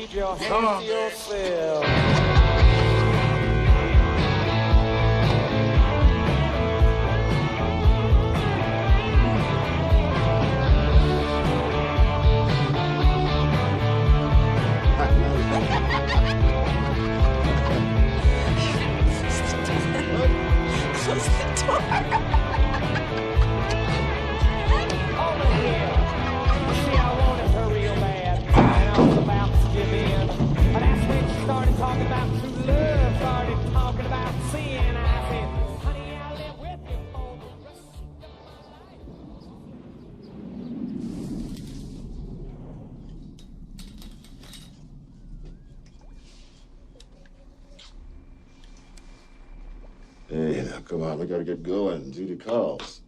keep your hands to yourself. Close the door. Over here. See, I wanted her real bad, and I was about to give in. But that's when she started talking about true love, started talking about sin. I said, honey, I'll live with you for the rest of my Hey, now come on, we gotta get going. Duty calls.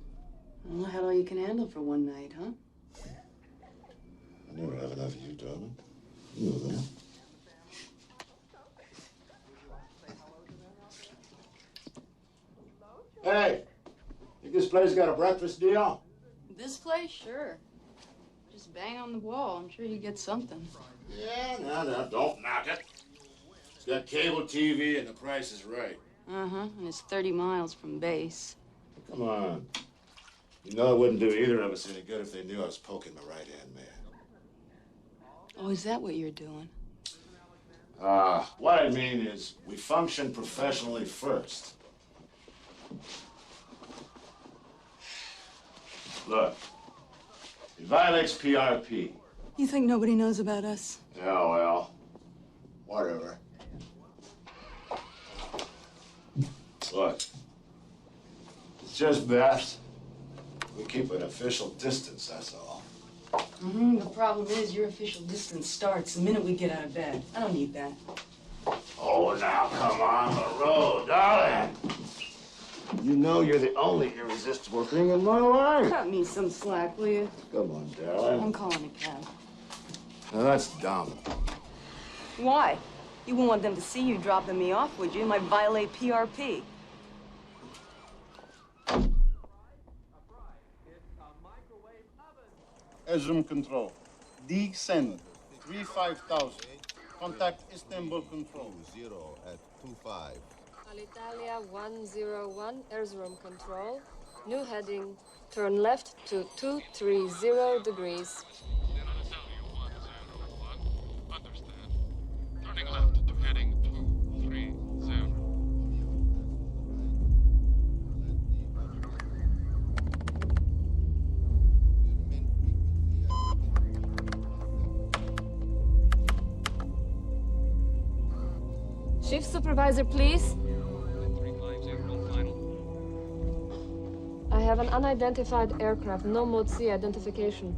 Well, had all you can handle for one night, huh? I never have enough of you, darling. You know that. Hey, think this place got a breakfast deal? This place, sure. Just bang on the wall. I'm sure you get something. Yeah, no, don't knock it. It's got cable TV and the price is right. Uh-huh, and it's 30 miles from base. Come on. You know it wouldn't do either of us any good if they knew I was poking my right-hand man. Oh, is that what you're doing? What I mean is we function professionally first. Look, it violates PRP. You think nobody knows about us? Yeah, well, whatever. Look, it's just best we keep an official distance, that's all. Mm-hmm. The problem is your official distance starts the minute we get out of bed. I don't need that. Oh, now, come on the road, darling. You know you're the only irresistible thing in my life. Cut me some slack, will you? Come on, darling. I'm calling a cab. Now, that's dumb. Why? You wouldn't want them to see you dropping me off, would you? It might violate PRP. Ezrum Control. Descend. 35,000. Contact Istanbul Control. 0 at 25. Alitalia 101, Erzurum Control. New heading, turn left to 230 degrees. Understand. Turning left to heading 230. Shift supervisor, please. 350 final. I have an unidentified aircraft, no mode C identification.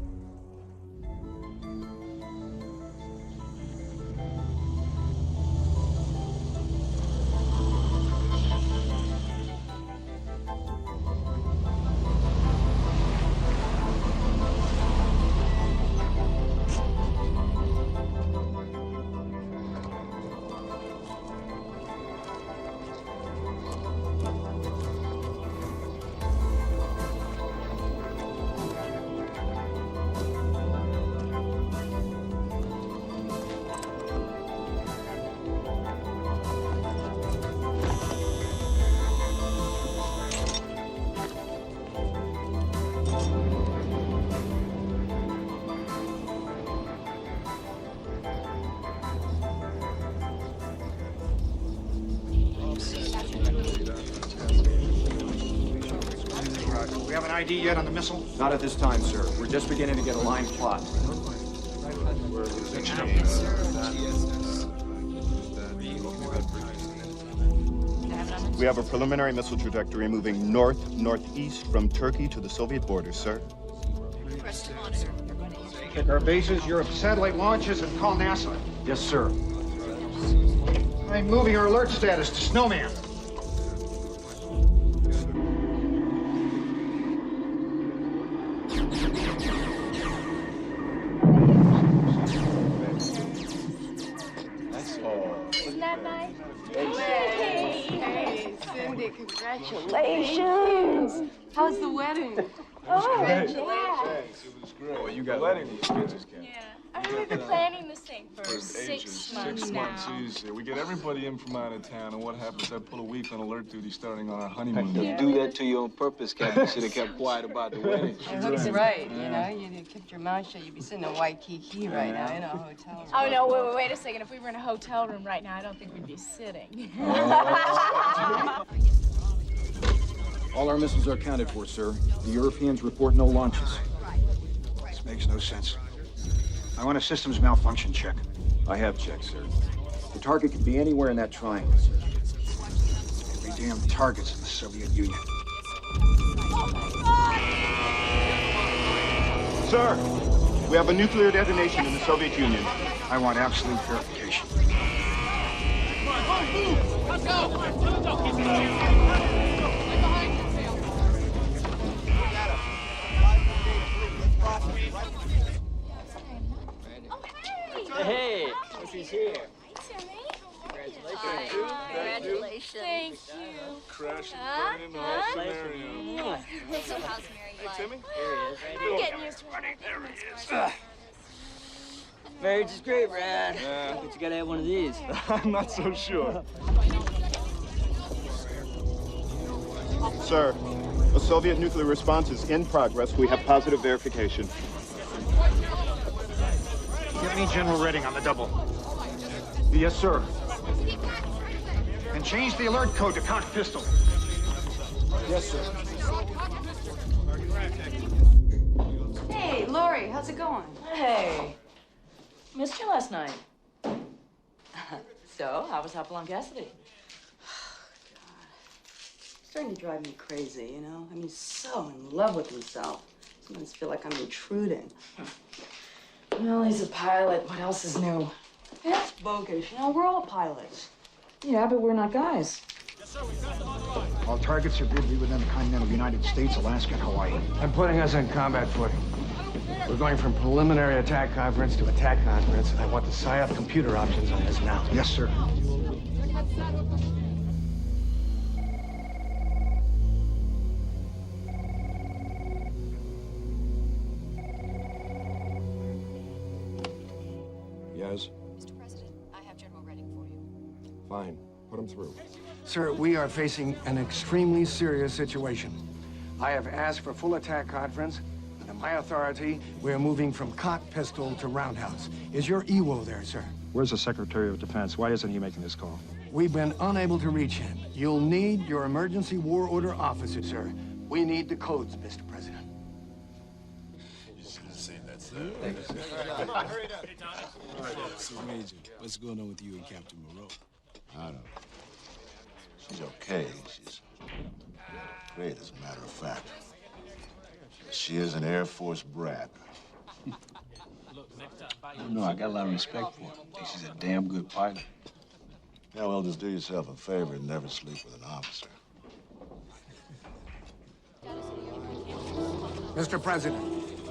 We have an ID yet on the missile? Not at this time, sir. We're just beginning to get a line plot. We have a preliminary missile trajectory moving north-northeast from Turkey to the Soviet border, sir. Press to monitor. Check our bases, Europe satellite launches, and call NASA. Yes, sir. I'm moving our alert status to Snowman. Isn't that nice? Hey, Cindy, congratulations. How's the wedding? Oh, congratulations. It was great. Oh, you got wedding these pictures, Ken. Yeah. We've been planning this thing for Ages. 6 months 6 now. months, easy. We get everybody in from out of town, and what happens? I pull a week on alert duty starting on our honeymoon. You do that to you on purpose, Captain. You should have kept quiet about the wedding. Hook's right, you know. You'd kept your mouth shut, you'd be sitting in Waikiki right now in a hotel room. Oh, no, wait a second. If we were in a hotel room right now, I don't think we'd be sitting. All our missiles are accounted for, sir. The Europeans report no launches. This makes no sense. I want a systems malfunction check. I have checked, sir. The target could be anywhere in that triangle, sir. Every damn target's in the Soviet Union. Sir, we have a nuclear detonation in the Soviet Union. I want absolute verification. Let's go! Hey, she's here. Congratulations. Thank you. Crash and burn in all scenario. So how's Mary like? Timmy? I'm getting used to it. There he is. Marriage is great, Brad. Yeah. But you gotta have one of these. I'm not so sure. Sir, a Soviet nuclear response is in progress. We have positive verification. Get me General Renning on the double. Yes, sir. And change the alert code to count pistol. Yes, sir. Hey, Lori, how's it going? Hey, missed you last night. So, how was Hopalong Cassidy? Starting to drive me crazy, you know? I mean, he's so in love with himself. Sometimes I feel like I'm intruding. Well, he's a pilot. What else is new? That's bogus. You know, we're all pilots. Yeah, but we're not guys. All targets appear to be within the continental United States, Alaska, and Hawaii. I'm putting us in combat footing. We're going from preliminary attack conference to attack conference. I want the PSYOP computer options on this now. Yes, sir. Yes? Mr. President, I have General Renning for you. Fine. Put him through. Sir, we are facing an extremely serious situation. I have asked for full attack conference. Under my authority, we are moving from cock pistol to roundhouse. Is your EWO there, sir? Where's the Secretary of Defense? Why isn't he making this call? We've been unable to reach him. You'll need your emergency war order officer, sir. We need the codes, Mr. President. So, Major, what's going on with you and Captain Moreau? I don't know. She's okay. She's great, as a matter of fact. She is an Air Force brat. No, I got a lot of respect for her. I think she's a damn good pilot. Yeah, well, just do yourself a favor and never sleep with an officer. Mr. President,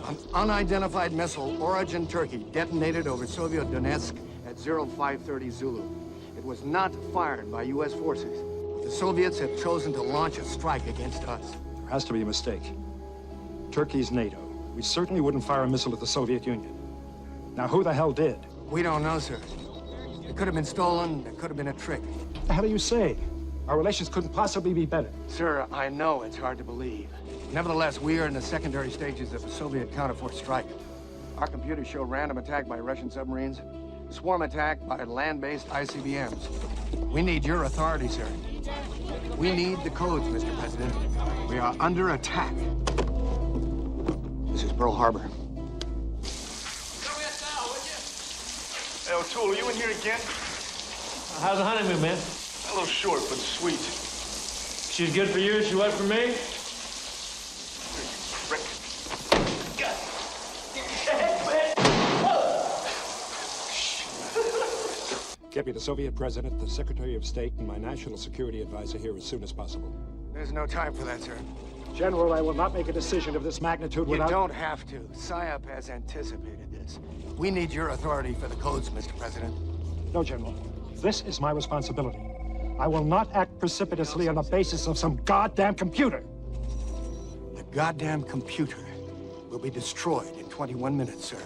an unidentified missile, origin Turkey, detonated over Soviet Donetsk at 0530 Zulu. It was not fired by U.S. forces. The Soviets have chosen to launch a strike against us. There has to be a mistake. Turkey's NATO. We certainly wouldn't fire a missile at the Soviet Union. Now, who the hell did? We don't know, sir. It could have been stolen. It could have been a trick. What the hell are you saying? Our relations couldn't possibly be better. Sir, I know it's hard to believe. Nevertheless, we are in the secondary stages of a Soviet counterforce strike. Our computers show random attack by Russian submarines, swarm attack by land-based ICBMs. We need your authority, sir. We need the codes, Mr. President. We are under attack. This is Pearl Harbor. Hey, O'Toole, are you in here again? How's the honeymoon, man? A little short, but sweet. She's good for you, she was for me? Get me the Soviet President, the Secretary of State, and my National Security Advisor here as soon as possible. There's no time for that, sir. General, I will not make a decision of this magnitude without... You don't have to. PSYOP has anticipated this. We need your authority for the codes, Mr. President. No, General. This is my responsibility. I will not act precipitously on the basis of some goddamn computer. The goddamn computer will be destroyed in 21 minutes, sir.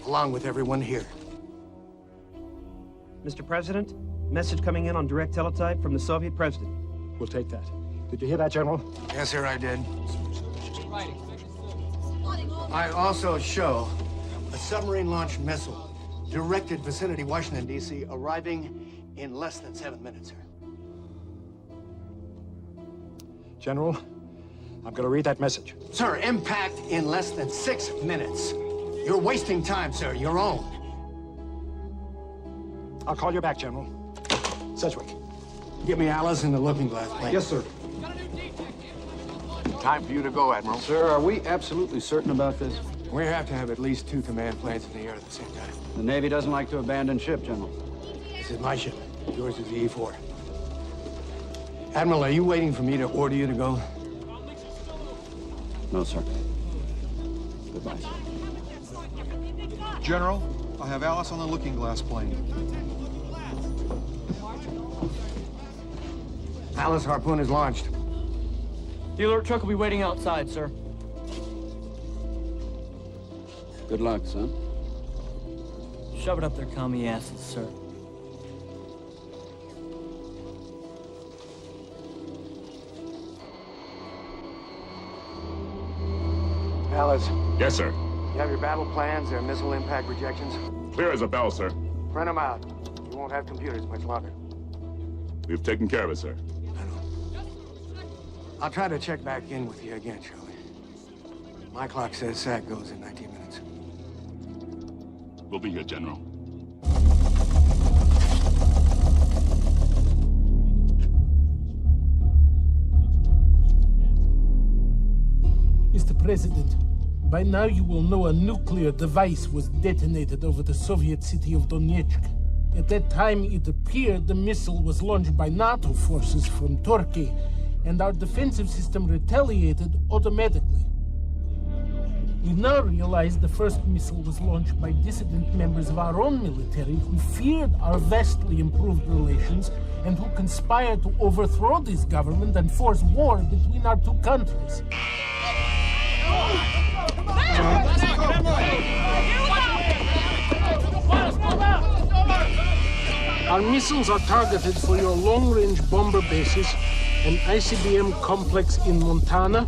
along with everyone here. Mr. President, message coming in on direct teletype from the Soviet president. We'll take that. Did you hear that, General? Yes, sir, I did. I also show a submarine-launched missile directed vicinity Washington, D.C., arriving in less than 7 minutes, sir. General, I'm going to read that message. Sir, impact in less than 6 minutes. You're wasting time, sir, your own. I'll call you back, General. Sedgwick. Get me Alice in the looking glass, please. Yes, sir. Time for you to go, Admiral. Sir, are we absolutely certain about this? We have to have at least 2 command planes in the air at the same time. The Navy doesn't like to abandon ship, General. This is my ship. Yours is the E-4. Admiral, are you waiting for me to order you to go? No, sir. Goodbye, sir. General, I have Alice on the looking glass plane. Alice, harpoon is launched. The alert truck will be waiting outside, sir. Good luck, son. Shove it up their commie asses, sir. Alice. Yes, sir. You have your battle plans and missile impact projections? Clear as a bell, sir. Print them out. You won't have computers much longer. We've taken care of it, sir. I'll try to check back in with you again, shall we? My clock says SAC goes in 19 minutes. We'll be here, General. Mr. President, by now you will know a nuclear device was detonated over the Soviet city of Donetsk. At that time, it appeared the missile was launched by NATO forces from Turkey, and our defensive system retaliated automatically. We now realize the first missile was launched by dissident members of our own military who feared our vastly improved relations and who conspired to overthrow this government and force war between our two countries. Our missiles are targeted for your long-range bomber bases, an ICBM complex in Montana,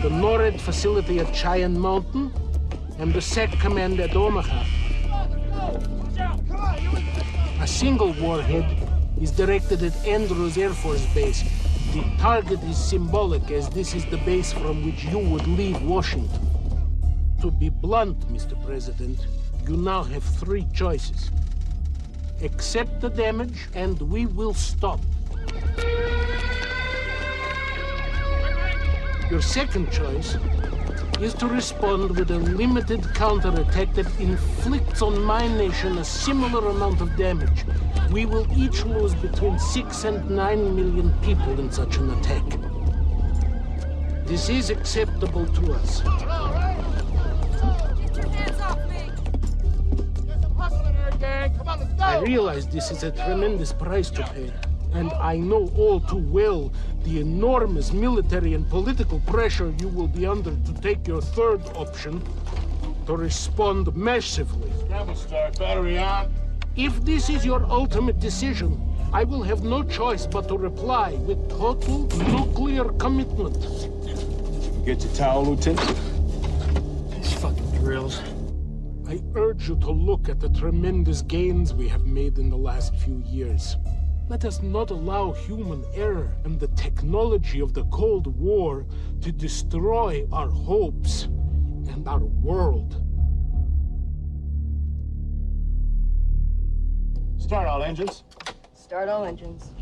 the NORAD facility at Cheyenne Mountain, and the SAC Commander at Omaha. A single warhead is directed at Andrews Air Force Base. The target is symbolic, as this is the base from which you would leave Washington. To be blunt, Mr. President, you now have 3 choices. Accept the damage, and we will stop. Your second choice is to respond with a limited counterattack that inflicts on my nation a similar amount of damage. We will each lose between 6 and 9 million people in such an attack. This is acceptable to us. I realize this is a tremendous price to pay, and I know all too well the enormous military and political pressure you will be under to take your third option, to respond massively. Scramble start, battery on. If this is your ultimate decision, I will have no choice but to reply with total nuclear commitment. Get your towel, Lieutenant. These fucking drills. I urge you to look at the tremendous gains we have made in the last few years. Let us not allow human error and the technology of the Cold War to destroy our hopes and our world. Start all engines. Start all engines.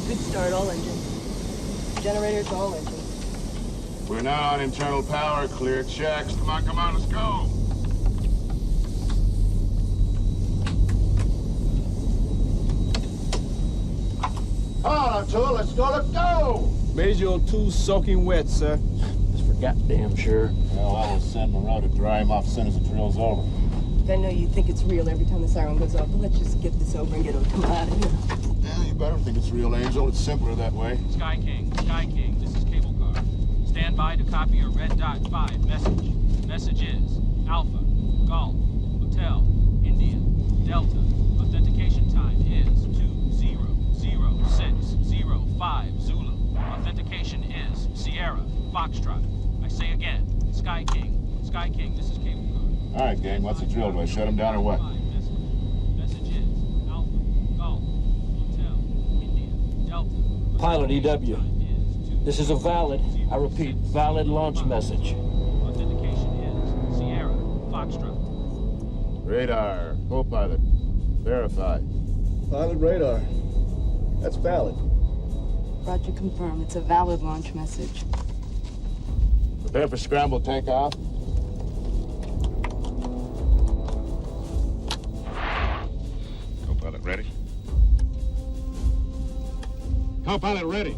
Good start, all engines. Generators, all engines. We're now on internal power. Clear checks. Come on, let's go. Come on, let's go! Major on 2 soaking wet, sir. Just for goddamn sure. Well, I will send Moreau to dry him off as soon as the drill's over. I know you think it's real every time the siren goes off, but let's just get this over and get him come out of here. Yeah, you better think it's real, Angel. It's simpler that way. Sky King, this is cable car. Stand Stand by to copy your red dot 5 message. Message is Alpha, Golf, Hotel, India, Delta. Authentication time is 200605 Zulu. Authentication is Sierra, Foxtrot. I say again, Sky King, this is cable code. All right, gang, what's the drill? Do I shut him down or what? Message is Alpha, Golf, Hotel, India, Delta. Pilot EW. This is a valid, I repeat, valid launch message. Authentication is Sierra, Foxtrot. Radar, co-pilot, verified. Pilot radar. That's valid. Roger, confirm. It's a valid launch message. Prepare for scramble takeoff. Co-pilot ready? Co-pilot ready.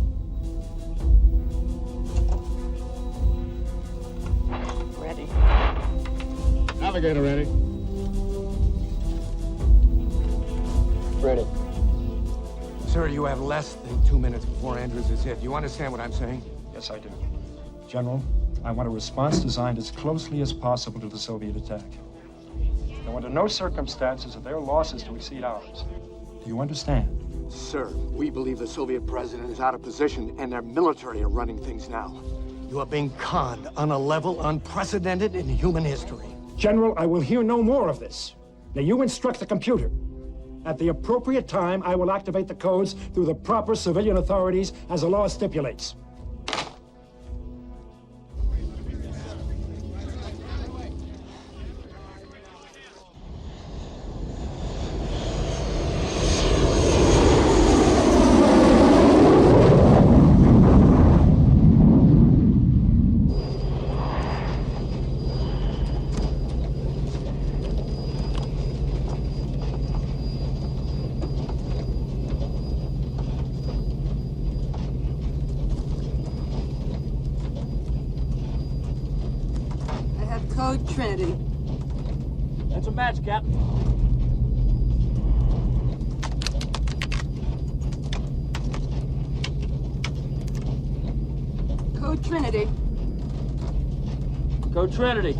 Ready. Navigator ready. Ready. Sir, you have less than 2 minutes before Andrews is hit. You understand what I'm saying? Yes, I do. General, I want a response designed as closely as possible to the Soviet attack. Now, under no circumstances are their losses to exceed ours. Do you understand? Sir, we believe the Soviet president is out of position and their military are running things now. You are being conned on a level unprecedented in human history. General, I will hear no more of this. Now, you instruct the computer. At the appropriate time, I will activate the codes through the proper civilian authorities as the law stipulates. Code Trinity. That's a match, Captain. Code Trinity. Code Trinity.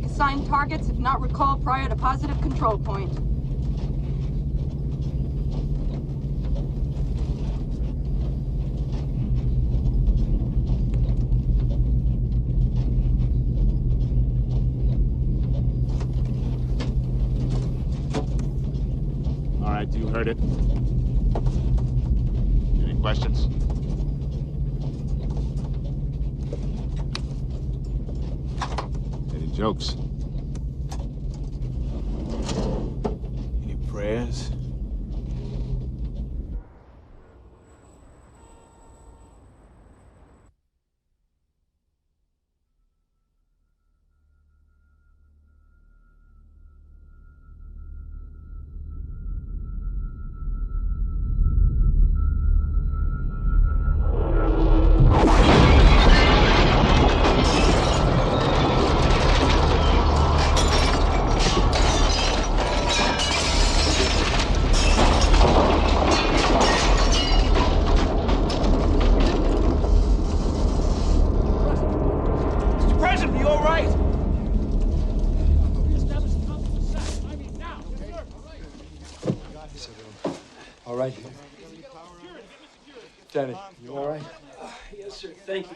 Assigned targets if not recalled prior to positive control point. All right, you heard it. Any questions? Any jokes? Any prayers? All right. Danny, you all right? Yes, sir. Thank you.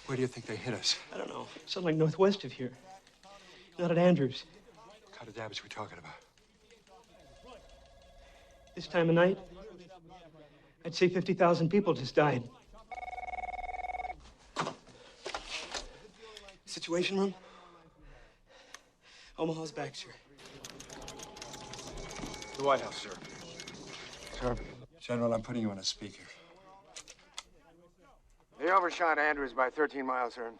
Where do you think they hit us? I don't know. Something like northwest of here. Not at Andrews. What kind of damage are we talking about? This time of night, I'd say 50,000 people just died. Situation room? Omaha's back, sir. The White House, sir. Sir. General, I'm putting you on a speaker. They overshot Andrews by 13 miles, sir.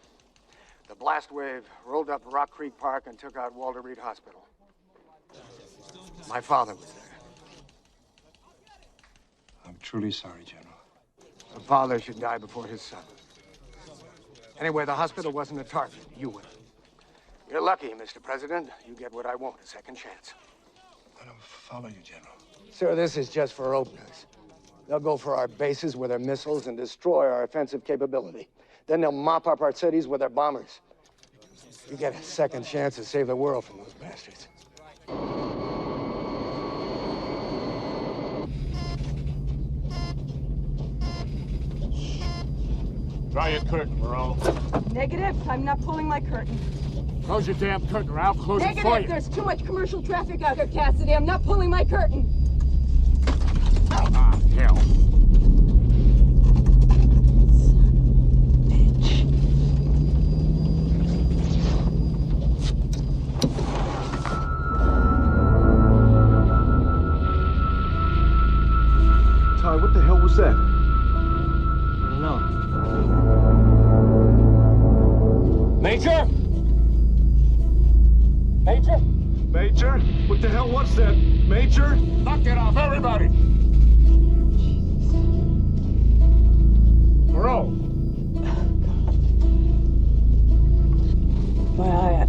The blast wave rolled up Rock Creek Park and took out Walter Reed Hospital. My father was there. I'm truly sorry, General. A father should die before his son. Anyway, the hospital wasn't a target. You were. You're lucky, Mr. President. You get what I want, a second chance. I don't follow you, General. Sir, this is just for openers. They'll go for our bases with their missiles and destroy our offensive capability. Then they'll mop up our cities with their bombers. You get a second chance to save the world from those bastards. Draw your curtain, Moreau. Negative. I'm not pulling my curtain. Close your damn curtain or I'll close it for Negative. you. There's too much commercial traffic out here, Cassidy. I'm not pulling my curtain. Ah, hell. Ty, what the hell was that? I don't know. Major? Major? Major? What the hell was that? Major? Knock it off, everybody! Moreau! My eye.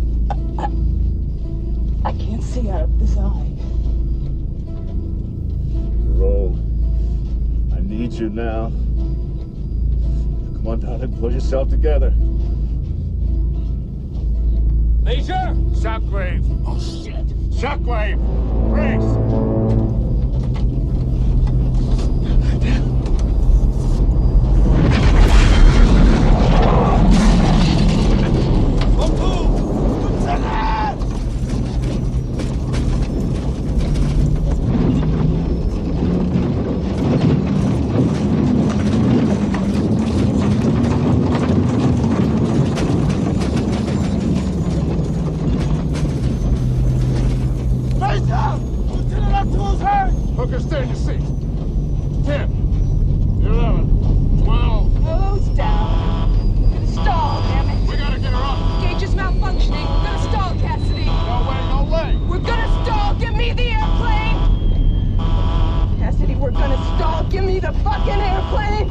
I can't see out of this eye. Moreau, I need you now. Come on down and pull yourself together. Major! Shockwave! Oh, shit! Shockwave! Brace! Hooker, stay in your seat. 10, 11, 12. Who's down? We're gonna stall, damn it. We gotta get her up. Gauge is malfunctioning. We're gonna stall, Cassidy. No way, no way. We're gonna stall. Give me the airplane. Cassidy, we're gonna stall. Give me the fucking airplane.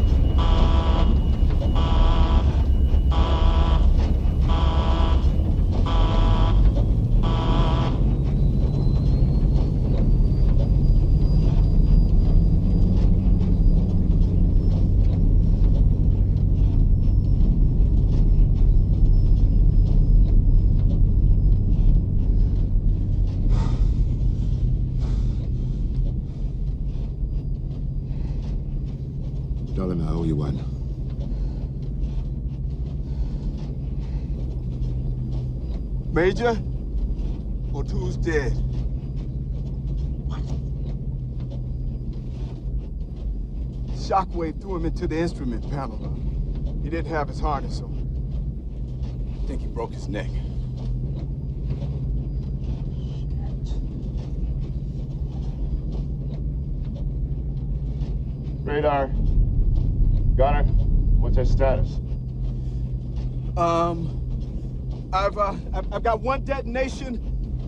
Darling, I owe you one. Major? O'Toole's dead. What? Shockwave threw him into the instrument panel. He didn't have his harness on. I think he broke his neck. Radar. Gunner, what's our status? I've got one detonation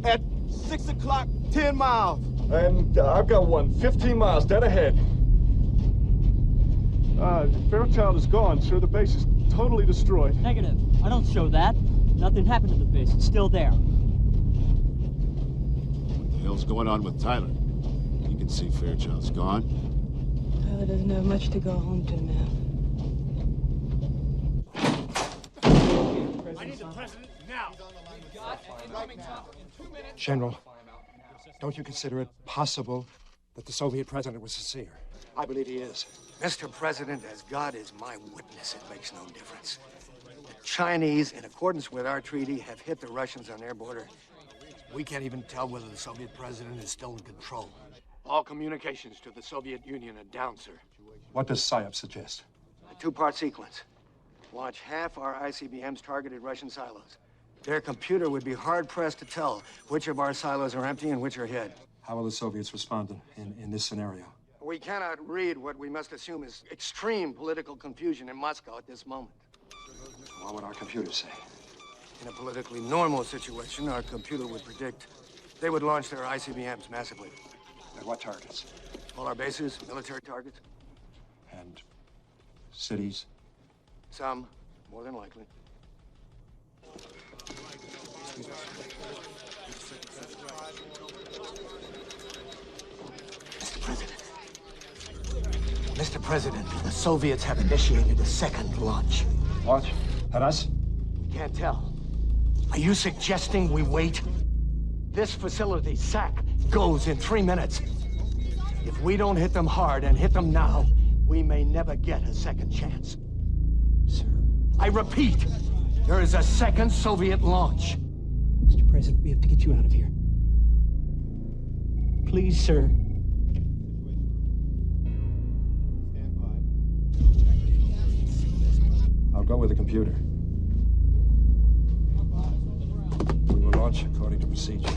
at 6 o'clock, 10 miles. And I've got one 15 miles dead ahead. Fairchild is gone, sir. The base is totally destroyed. Negative. I don't show that. Nothing happened to the base. It's still there. What the hell's going on with Tyler? You can see Fairchild's gone. Tyler doesn't have much to go home to now. I need the president now. General, don't you consider it possible that the Soviet president was sincere? I believe he is. Mr. President, as God is my witness, it makes no difference. The Chinese, in accordance with our treaty, have hit the Russians on their border. We can't even tell whether the Soviet president is still in control. All communications to the Soviet Union are down, sir. What does PSYOP suggest? A two-part sequence. Launch half our ICBMs targeted Russian silos. Their computer would be hard-pressed to tell which of our silos are empty and which are hid. How will the Soviets respond in this scenario? We cannot read what we must assume is extreme political confusion in Moscow at this moment. What would our computers say? In a politically normal situation, our computer would predict they would launch their ICBMs massively. At what targets? All our bases, military targets. And cities? Some, more than likely. Mr. President, the Soviets have initiated a second launch. Launch? At us? Can't tell. Are you suggesting we wait? This facility, SAC, goes in 3 minutes. If we don't hit them hard and hit them now, we may never get a second chance. Sir. I repeat, there is a second Soviet launch. Mr. President, we have to get you out of here. Please, sir. I'll go with the computer. We will launch according to procedure.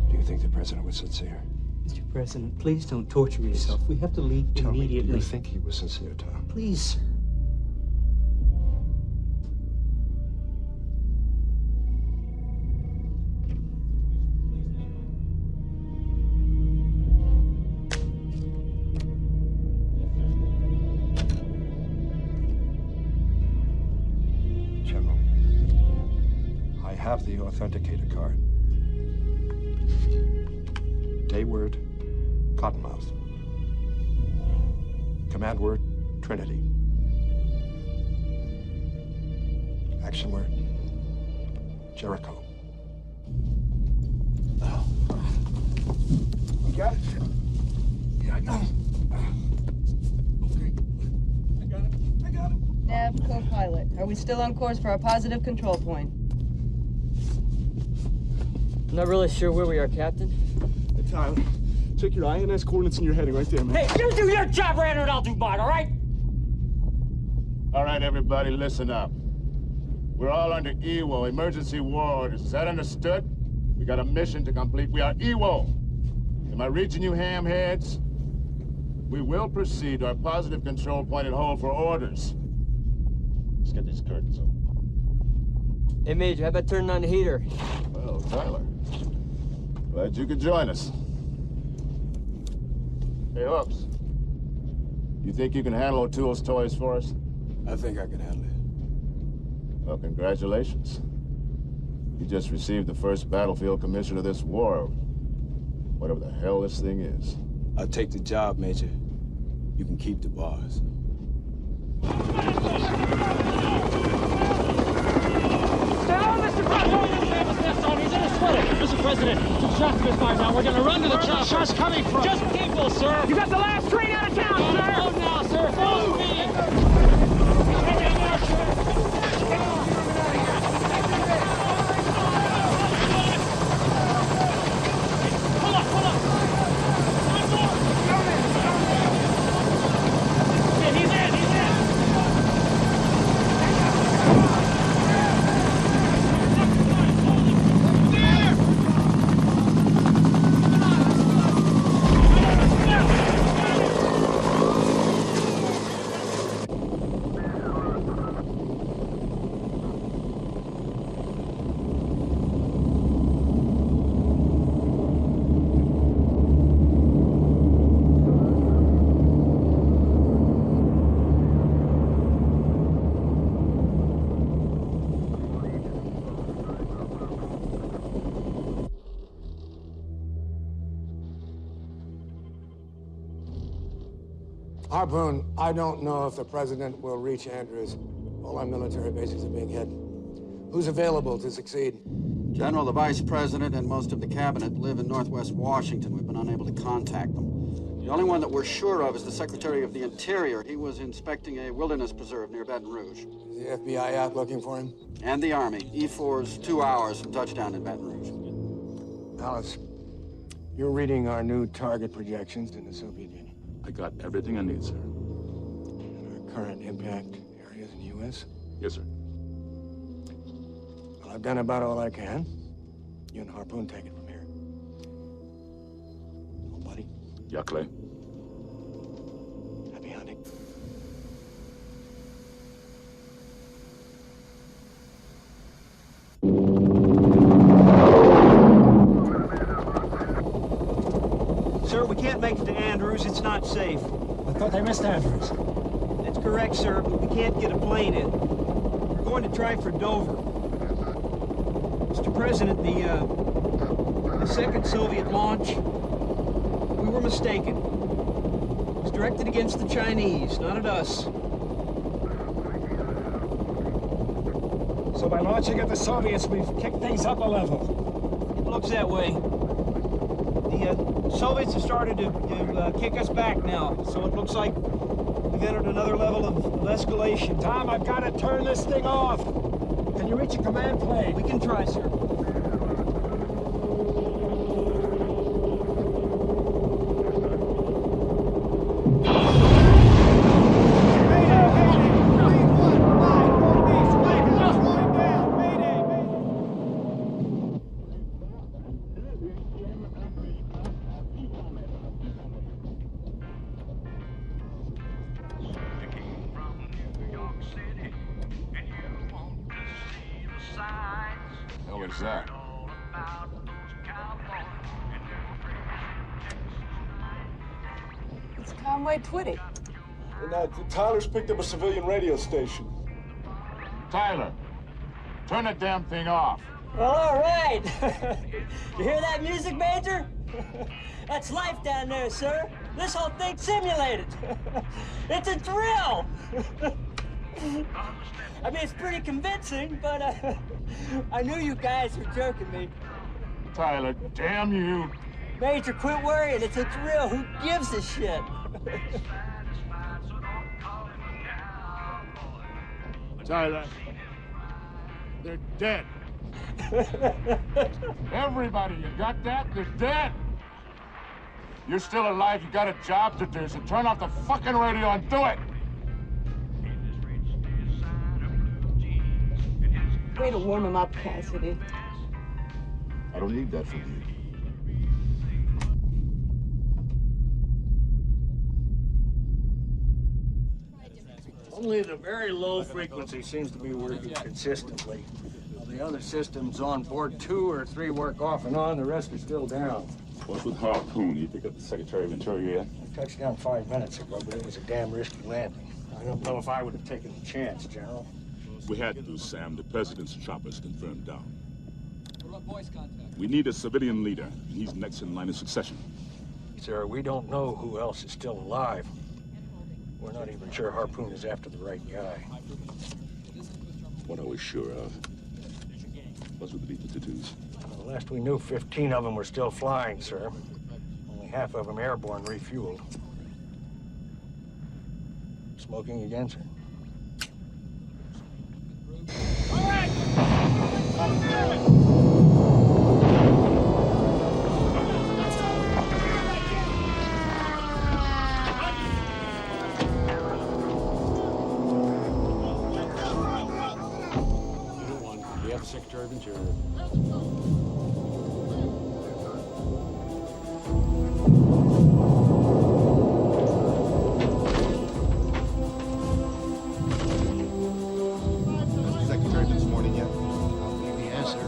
Do you think the president was sincere? Mr. President, please don't torture yourself. We have to leave immediately. Do you think he was sincere, Tom? Please, sir. General, I have the authenticator card. Day word, Cottonmouth. Command word, Trinity. Action word, Jericho. You got it? Yeah, I got him. Okay. I got him. Nav, co-pilot. Are we still on course for our positive control point? I'm not really sure where we are, Captain. Hey, Tyler, check your INS coordinates and your heading right there, man. Hey, you do your job, Randall, and I'll do mine, all right? All right, everybody, listen up. We're all under EWO, emergency war orders. Is that understood? We got a mission to complete. We are EWO. Am I reaching you, hamheads? We will proceed to our positive control point and hold for orders. Let's get these curtains open. Hey, Major, how about turning on the heater? Well, Tyler, glad you could join us. Hey, Hooks, you think you can handle O'Toole's toys for us? I think I can handle it. Well, congratulations. You just received the first battlefield commission of this war. Whatever the hell this thing is. I'll take the job, Major. You can keep the bars. Mr. President, two shots been fired now. We're gonna run to the chopper. Shots coming from? Just people, sir. You got the last train out of town, sir. Go now, sir. Follow me. Harpoon, I don't know if the president will reach Andrews. All our military bases are being hit. Who's available to succeed? General, the vice president and most of the cabinet live in northwest Washington. We've been unable to contact them. The only one that we're sure of is the Secretary of the Interior. He was inspecting a wilderness preserve near Baton Rouge. Is the FBI out looking for him? And the Army. E4's 2 hours from touchdown in Baton Rouge. Alice, you're reading our new target projections in the Soviet Union. I got everything I need, sir. And our current impact areas in the U.S.? Yes, sir. Well, I've done about all I can. You and Harpoon take it from here. Oh, buddy. Yeah, Clay. Happy hunting. Sir, we can't make it to Andrews. It's not safe. I thought they missed Andrews. That's correct, sir, but we can't get a plane in. We're going to try for Dover. Mr. President, the second Soviet launch, we were mistaken. It was directed against the Chinese, not at us. So by launching at the Soviets, we've kicked things up a level. It looks that way. The Soviets have started to kick us back now, so it looks like we've entered another level of escalation. Tom, I've got to turn this thing off. Can you reach a command plane? We can try, sir. What is that? It's Conway Twitty. And Tyler's picked up a civilian radio station. Tyler, turn the damn thing off. Well, all right. You hear that music, Major? That's life down there, sir. This whole thing's simulated. It's a drill. I mean, it's pretty convincing, but I knew you guys were joking me. Tyler, damn you. Major, quit worrying. It's a drill. Who gives a shit? Tyler, they're dead. Everybody, you got that? They're dead. You're still alive. You got a job to do, so turn off the fucking radio and do it. Way to warm him up, Cassidy. I don't need that from you. Only the very low frequency seems to be working consistently. Well, the other systems on board 2 or 3 work off and on, the rest are still down. What's with Harpoon? You pick up the Secretary of Interior yet? I touched down 5 minutes ago, but it was a damn risky landing. I don't know if I would have taken the chance, General. We had to, Sam. The president's chopper's confirmed down. What about voice contact? We need a civilian leader, and he's next in line of succession. Sir, we don't know who else is still alive. We're not even sure Harpoon is after the right guy. What are we sure of? What's with the B-52s? Well, last we knew, 15 of them were still flying, sir. Only half of them airborne refueled. Smoking again, sir? All right! Secretary of Interior. Secretary this morning yet? Yes, sir.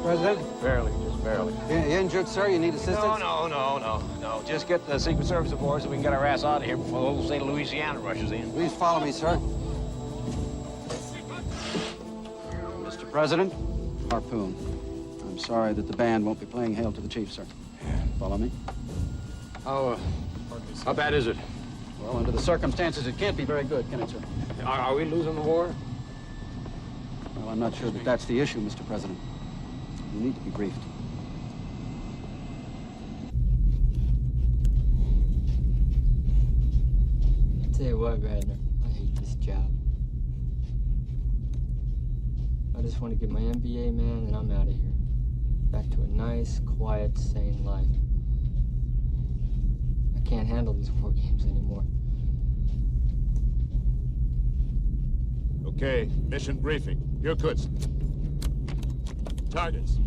President? Barely, just barely. You injured, sir? You need assistance? No. Just get the Secret Service aboard so we can get our ass out of here before the whole state of Louisiana rushes in. Please follow me, sir. Mr. President, Harpoon. I'm sorry that the band won't be playing Hail to the Chief, sir. Follow me? How bad is it? Well, under the circumstances, it can't be very good, can it, sir? Are we losing the war? Well, I'm not sure that that's the issue, Mr. President. You need to be briefed. I'll tell you what, Radner, I hate this job. I just want to get my MBA, man, and I'm out of here. Back to a nice, quiet, sane life. I can't handle these war games anymore. Okay, mission briefing. Irkutsk. Targets.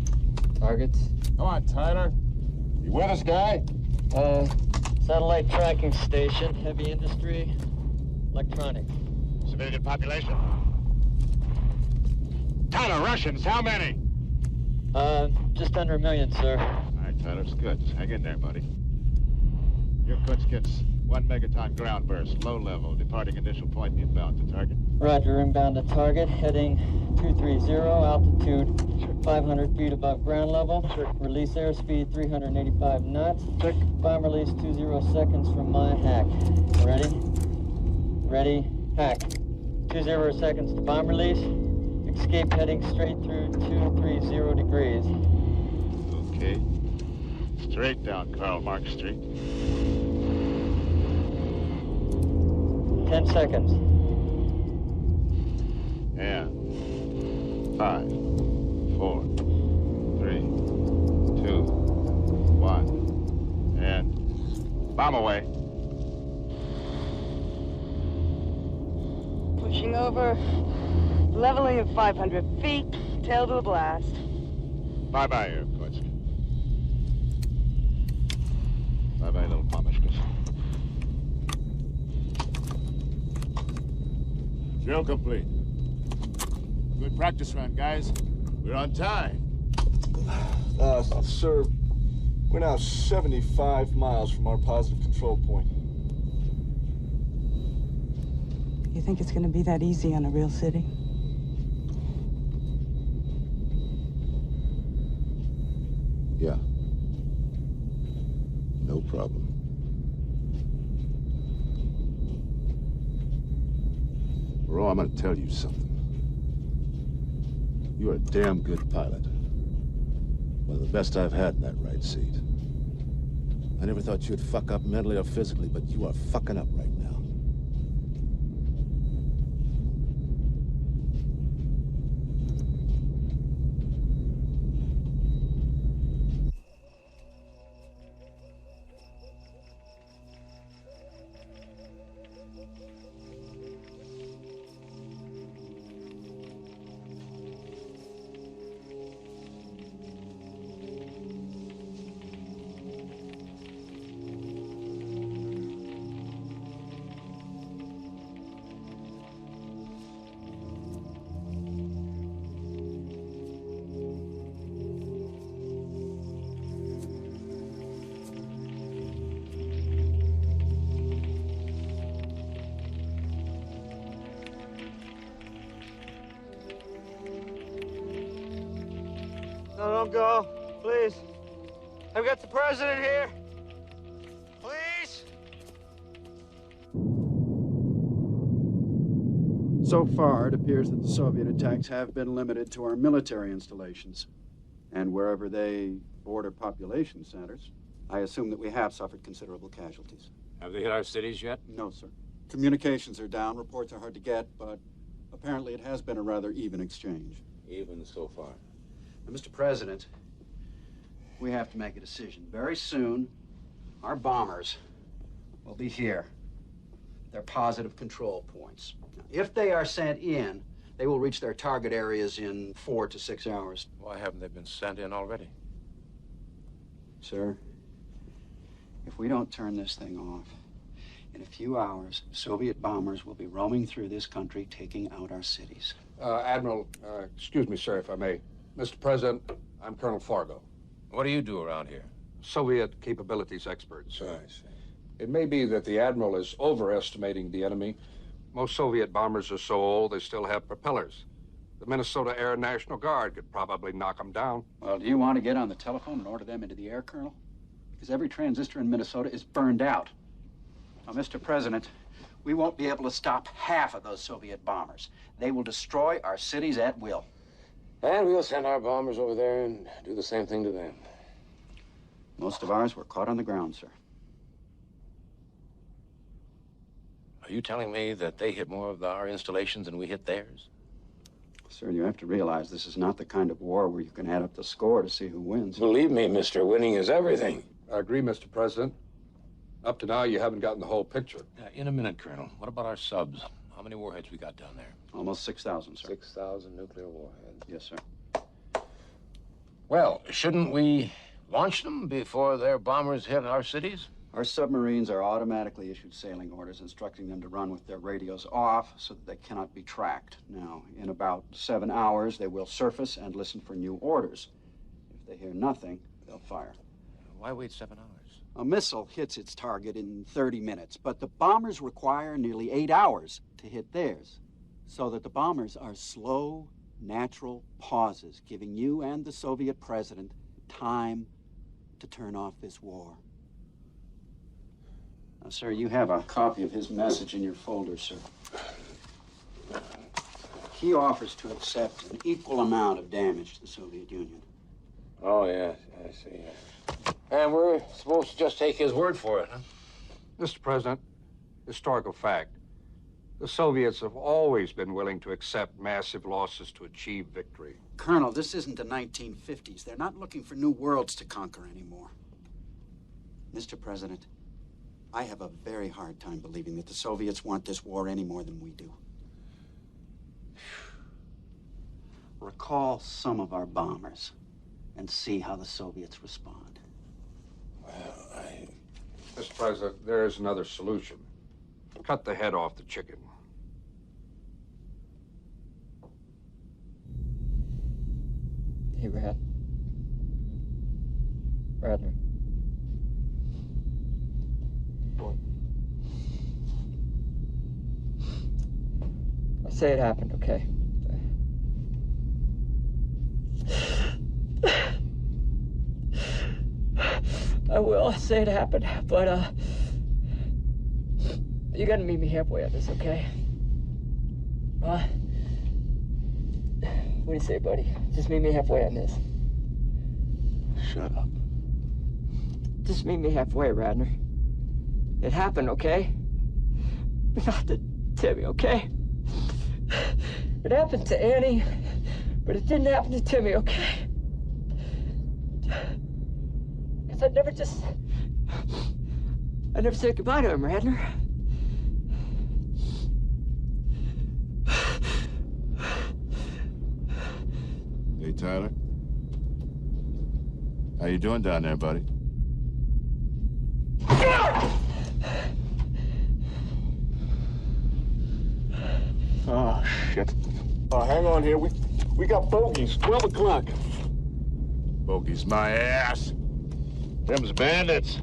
Targets? Come on, Tyler. You with us, guy? Satellite tracking station, heavy industry, electronics. Civilian population? Tyler, Russians, how many? Just under 1 million, sir. All right, Tyler, it's good. Just hang in there, buddy. Irkutsk gets 1 megaton ground burst, low level, departing initial point inbound to target. Roger, inbound to target, heading 230, altitude 500 feet above ground level. Release airspeed 385 knots. Bomb release 20 seconds from my hack. Ready? Ready, hack. 20 seconds to bomb release. Escape heading straight through 230 degrees. Okay. Straight down Karl Marx Street. 10 seconds. And 5, 4, 3, 2, 1, and bomb away. Pushing over. Leveling at 500 feet. Tail to the blast. Bye-bye, Irkutsk. Bye-bye, little mamashkas. Drill complete. Good practice run, guys. We're on time. Sir, we're now 75 miles from our positive control point. You think it's gonna be that easy on a real city? Yeah. No problem. Bro, I'm gonna tell you something. You're a damn good pilot. One of the best I've had in that right seat. I never thought you'd fuck up mentally or physically, but you are fucking up right now. No, don't go. Please. I've got the president here. Please. So far, it appears that the Soviet attacks have been limited to our military installations. And wherever they border population centers, I assume that we have suffered considerable casualties. Have they hit our cities yet? No, sir. Communications are down, reports are hard to get, but apparently it has been a rather even exchange. Even so far. Now, Mr. President, we have to make a decision. Very soon, our bombers will be here. They're positive control points. Now, if they are sent in, they will reach their target areas in 4 to 6 hours. Why haven't they been sent in already? Sir, if we don't turn this thing off, in a few hours, Soviet bombers will be roaming through this country, taking out our cities. Admiral, excuse me, sir, if I may. Mr. President, I'm Colonel Fargo. What do you do around here? Soviet capabilities expert, sir. I see. It may be that the Admiral is overestimating the enemy. Most Soviet bombers are so old they still have propellers. The Minnesota Air National Guard could probably knock them down. Well, do you want to get on the telephone and order them into the air, Colonel? Because every transistor in Minnesota is burned out. Now, Mr. President, we won't be able to stop half of those Soviet bombers. They will destroy our cities at will. And we'll send our bombers over there and do the same thing to them. Most of ours were caught on the ground, sir. Are you telling me that they hit more of our installations than we hit theirs? Sir, you have to realize this is not the kind of war where you can add up the score to see who wins. Believe me, mister, winning is everything. I agree, Mr. President. Up to now, you haven't gotten the whole picture. In a minute, Colonel. What about our subs? How many warheads we got down there? Almost 6,000, sir. 6,000 nuclear warheads. Yes, sir. Well, shouldn't we launch them before their bombers hit our cities? Our submarines are automatically issued sailing orders instructing them to run with their radios off so that they cannot be tracked. Now, in about 7 hours, they will surface and listen for new orders. If they hear nothing, they'll fire. Why wait 7 hours? A missile hits its target in 30 minutes, but the bombers require nearly 8 hours to hit theirs, so that the bombers are slow, natural pauses, giving you and the Soviet president time to turn off this war. Now, sir, you have a copy of his message in your folder, sir. He offers to accept an equal amount of damage to the Soviet Union. Oh, yes, I see. And we're supposed to just take his word for it, huh? Mr. President, historical fact. The Soviets have always been willing to accept massive losses to achieve victory. Colonel, this isn't the 1950s. They're not looking for new worlds to conquer anymore. Mr. President, I have a very hard time believing that the Soviets want this war any more than we do. Recall some of our bombers and see how the Soviets respond. Well, Mr. President, there is another solution. Cut the head off the chicken. Hey, Radner. What? I'll say it happened, okay? I will say it happened, but, you gotta meet me halfway on this, okay? What do you say, buddy? Just meet me halfway on this. Shut up. Just meet me halfway, Radner. It happened, okay? But not to Timmy, okay? It happened to Annie, but it didn't happen to Timmy, okay? Because I never said goodbye to him, Radner. Hey, Tyler. How you doing down there, buddy? Oh, shit. Hang on here. We got bogeys. 12 o'clock. Bogeys my ass. Them's bandits.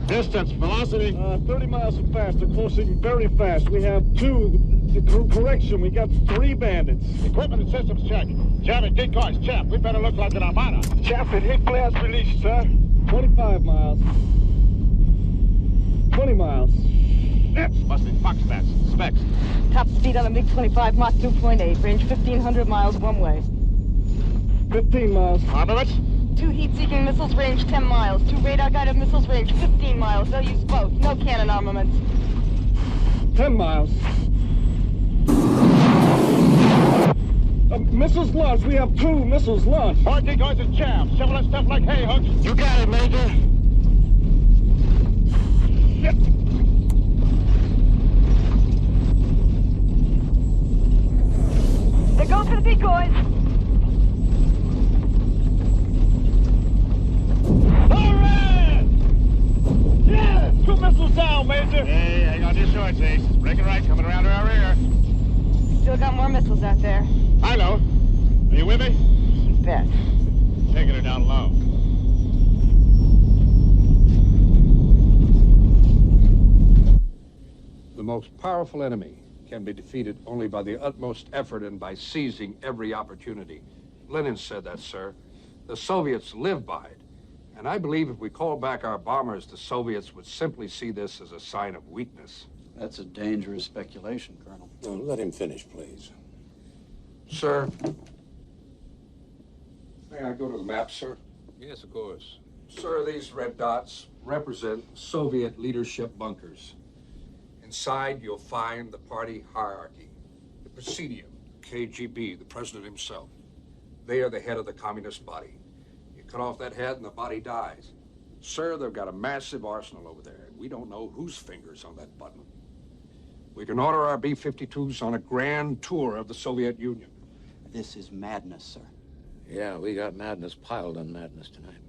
Distance, velocity? 30 miles and faster, closing very fast. We have correction, we got 3 bandits. Equipment and systems check. Jamming decoys, Chap. We better look like an armada. Chap, it hit blast release, sir. 25 miles. 20 miles. Nips must be Foxbats. Specs. Top speed on a MiG-25, Mach 2.8. Range 1,500 miles one way. 15 miles. Armaments? 2 heat-seeking missiles, range 10 miles. 2 radar-guided missiles, range 15 miles. They'll use both. No cannon armaments. 10 miles. Missiles launched. We have 2 missiles launched. More decoys and jams. Shoveling stuff like hay hooks. You got it, Major. Yep. They're going for the decoys. All right! Yeah! 2 missiles down, Major. Hey, hang on to your shorts, Ace. Breaking right, coming around to our rear. Still got more missiles out there. I know. Are you with me? You bet. Taking her down low. The most powerful enemy can be defeated only by the utmost effort and by seizing every opportunity. Lenin said that, sir. The Soviets live by it. And I believe if we call back our bombers, the Soviets would simply see this as a sign of weakness. That's a dangerous speculation, Colonel. No, let him finish, please. Sir, may I go to the map, sir? Yes, of course. Sir, these red dots represent Soviet leadership bunkers. Inside, you'll find the party hierarchy, the Presidium, KGB, the president himself. They are the head of the communist body. You cut off that head and the body dies. Sir, they've got a massive arsenal over there, and we don't know whose finger's on that button. We can order our B-52s on a grand tour of the Soviet Union. This is madness, sir. Yeah, we got madness piled on madness tonight.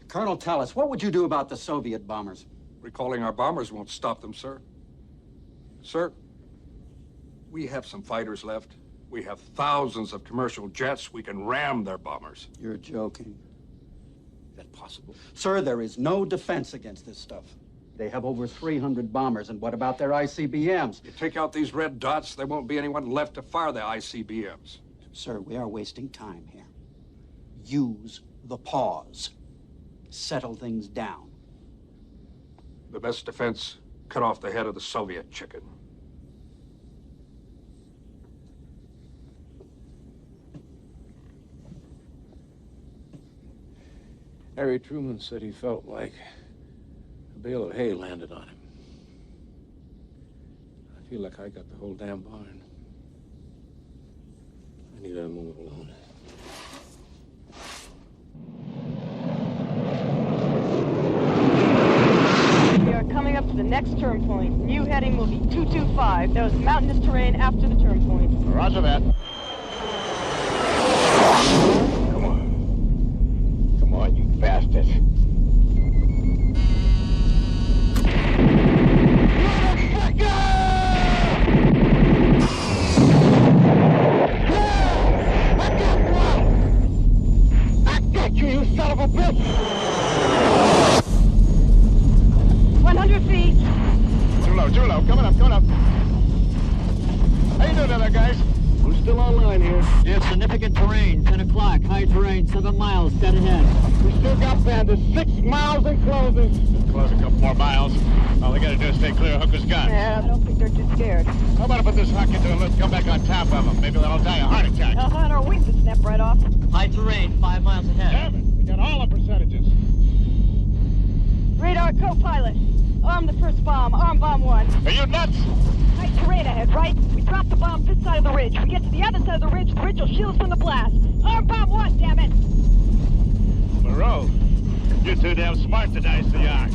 Colonel, tell us, what would you do about the Soviet bombers? Recalling our bombers won't stop them, sir. Sir, we have some fighters left. We have thousands of commercial jets. We can ram their bombers. You're joking. Is that possible? Sir, there is no defense against this stuff. They have over 300 bombers, and what about their ICBMs? You take out these red dots, there won't be anyone left to fire the ICBMs. Sir, we are wasting time here. Use the pause. Settle things down. The best defense, cut off the head of the Soviet chicken. Harry Truman said he felt like a bale of hay landed on him. I feel like I got the whole damn barn. I need a moment alone. We are coming up to the next turn point. New heading will be 225. There is mountainous terrain after the turn point. Roger that. Come on, you bastard. You son of a bitch! 100 feet. Too low. Coming up. How you doing there, guys? We're still online here. You have significant terrain, 10 o'clock. High terrain, 7 miles, dead ahead. We still got bandits, 6 miles in closing. Close a couple more miles. All they gotta do is stay clear of Hooker's gun. Yeah, I don't think they're too scared. How about I put this hockey to and let's come back on top of them? Maybe they'll die a heart attack. And our wings will snap right off. High terrain, 5 miles ahead. Damn it, we got all the percentages. Radar co-pilot. Arm the first bomb. Arm bomb 1. Are you nuts? High terrain ahead, right? We drop the bomb this side of the ridge. We get to the other side of the ridge will shield us from the blast. Arm bomb 1, damn it! Moreau, you're too damn smart to dice the yarn.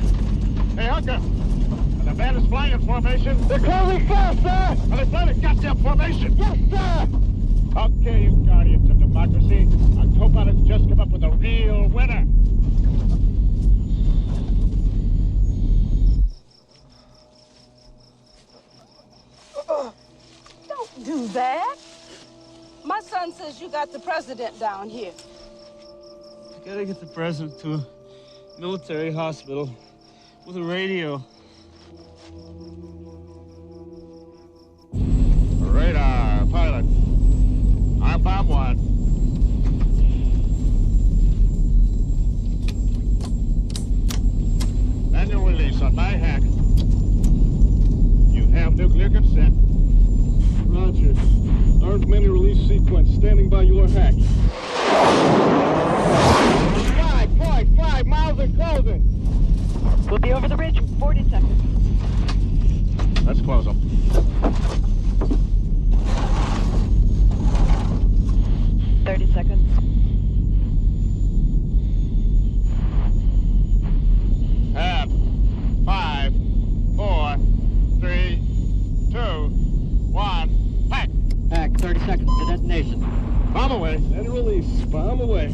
Hey, Hooker, are the bandits flying in formation? They're closing fast, sir! Are they flying in goddamn formation? Yes, sir! Okay, you guardians of democracy. Our co-pilot's just come up with a real winner. Don't do that. My son says you got the president down here. I gotta get the president to a military hospital with a radio. Radar, pilot. Arm bomb 1. Manual release on my hack. You have nuclear consent. Roger. Armed manual release sequence standing by your hack. 5.5 miles in closing. We'll be over the ridge in 40 seconds. Let's close them. Seconds. Half. 5, 4, 3, 2, 1. Pack. Hack, 30 seconds to detonation. Bomb away. And release. Bomb away.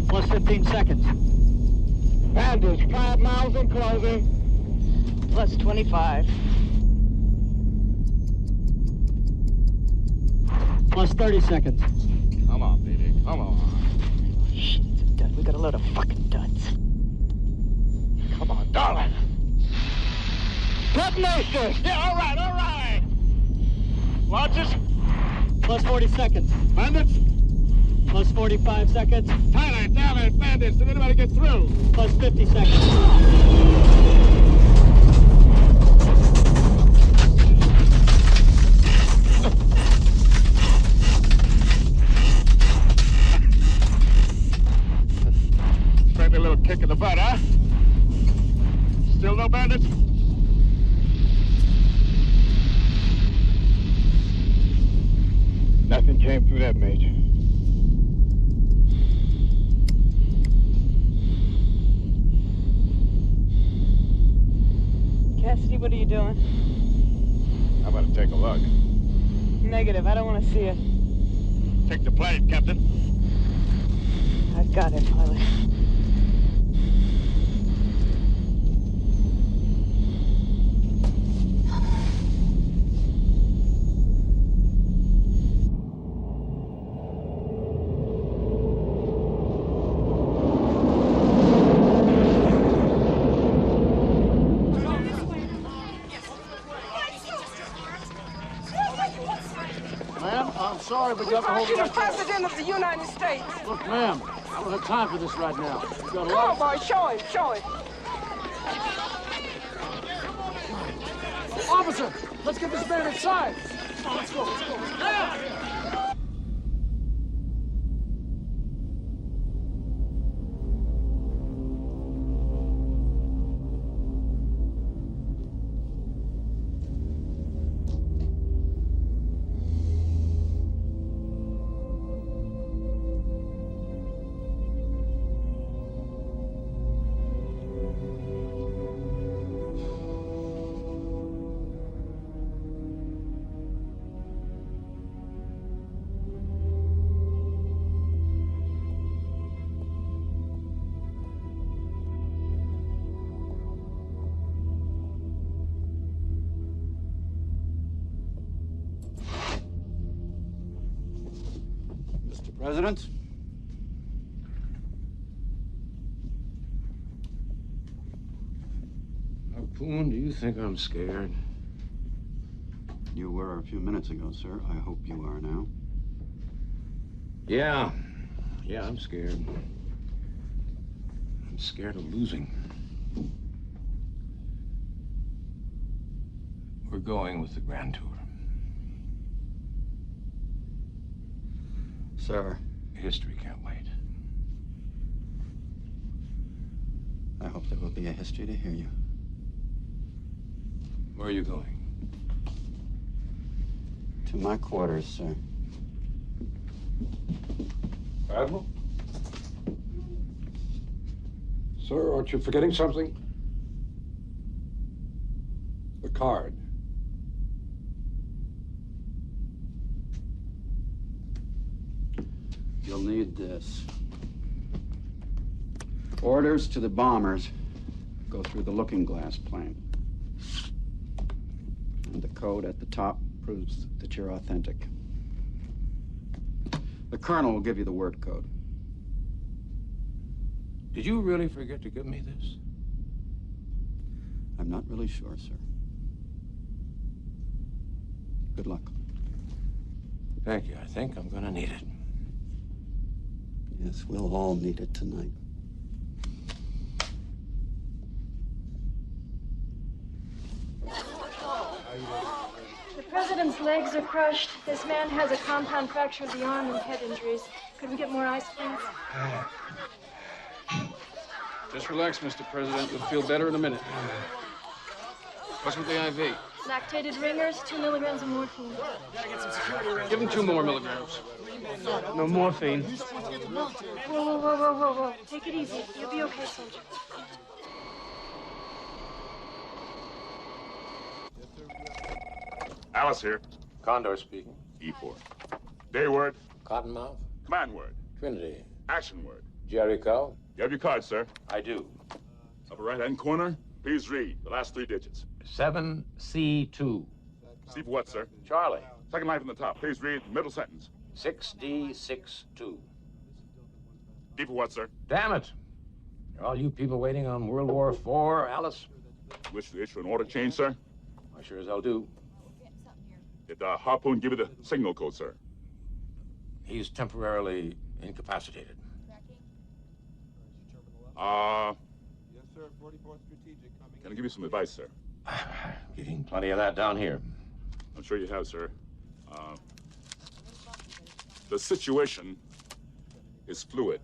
Plus 15 seconds. Bandits, 5 miles in closing. Plus 25. Plus 30 seconds. Come on, baby. Come on. Shit, it's a dud. We got a load of fucking duds. Come on, darling. Detonation! Yeah, all right. Launches. Plus 40 seconds. Bandits. Plus 45 seconds. Thailand, damn it, bandits. Did anybody get through? Plus 50 seconds. Friendly little kick in the butt, huh? Still no bandits? Nothing came through that, Major. Cassidy, what are you doing? How about to take a look? Negative, I don't want to see it. Take the plane, Captain. I've got it, pilot. Sorry, but you have to hold it You're right the President of the United States. Look, ma'am, I don't have time for this right now. You've got a Come on, boy, show him, show him. Officer, let's get this man inside. Come on, let's go, let's go. Yeah. President? Harpoon, do you think I'm scared? You were a few minutes ago, sir. I hope you are now. Yeah, I'm scared. I'm scared of losing. We're going with the Grand Tour. Sir. History can't wait. I hope there will be a history to hear you. Where are you going? To my quarters, sir. Admiral? Sir, aren't you forgetting something? The card. You'll need this. Orders to the bombers go through the looking glass plane. And the code at the top proves that you're authentic. The colonel will give you the word code. Did you really forget to give me this? I'm not really sure, sir. Good luck. Thank you. I think I'm gonna need it. Yes, we'll all need it tonight. The president's legs are crushed. This man has a compound fracture of the arm and head injuries. Could we get more ice, please? Just relax, Mr. President. You'll feel better in a minute. What's with the IV? Lactated ringers, 2 milligrams of morphine. Give him 2 more milligrams. No morphine. Whoa. Take it easy. You'll be okay, soldier. Alice here. Condor speaking. E4. Day word. Cottonmouth. Command word. Trinity. Action word. Jericho. You have your card, sir. I do. Upper right-hand corner. Please read the last 3 digits. 7C2. C for what, sir? Charlie. Second line from the top. Please read the middle sentence. 6D62. D for what, sir? Damn it. Are all you people waiting on World War IV, Alice? Wish to issue an order change, sir? I sure as hell do. Did Harpoon give you the signal code, sir? He's temporarily incapacitated. Yes, sir. 44th Strategic coming. Can I give you some advice, sir? Getting plenty of that down here. I'm sure you have, sir. The situation is fluid.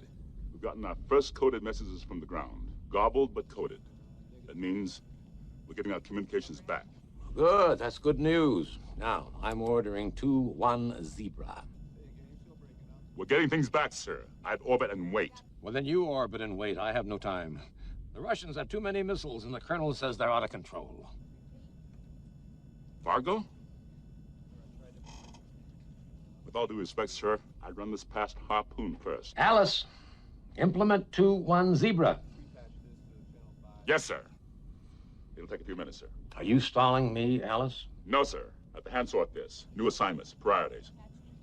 We've gotten our first coded messages from the ground. Garbled, but coded. That means we're getting our communications back. Good, that's good news. Now, I'm ordering 2-1 Zebra. We're getting things back, sir. I'd orbit and wait. Well, then you orbit and wait. I have no time. The Russians have too many missiles, and the colonel says they're out of control. Fargo? With all due respect, sir, I'd run this past Harpoon first. Alice, implement 2-1 Zebra. Yes, sir. It'll take a few minutes, sir. Are you stalling me, Alice? No, sir. I have to hand sort this. New assignments, priorities.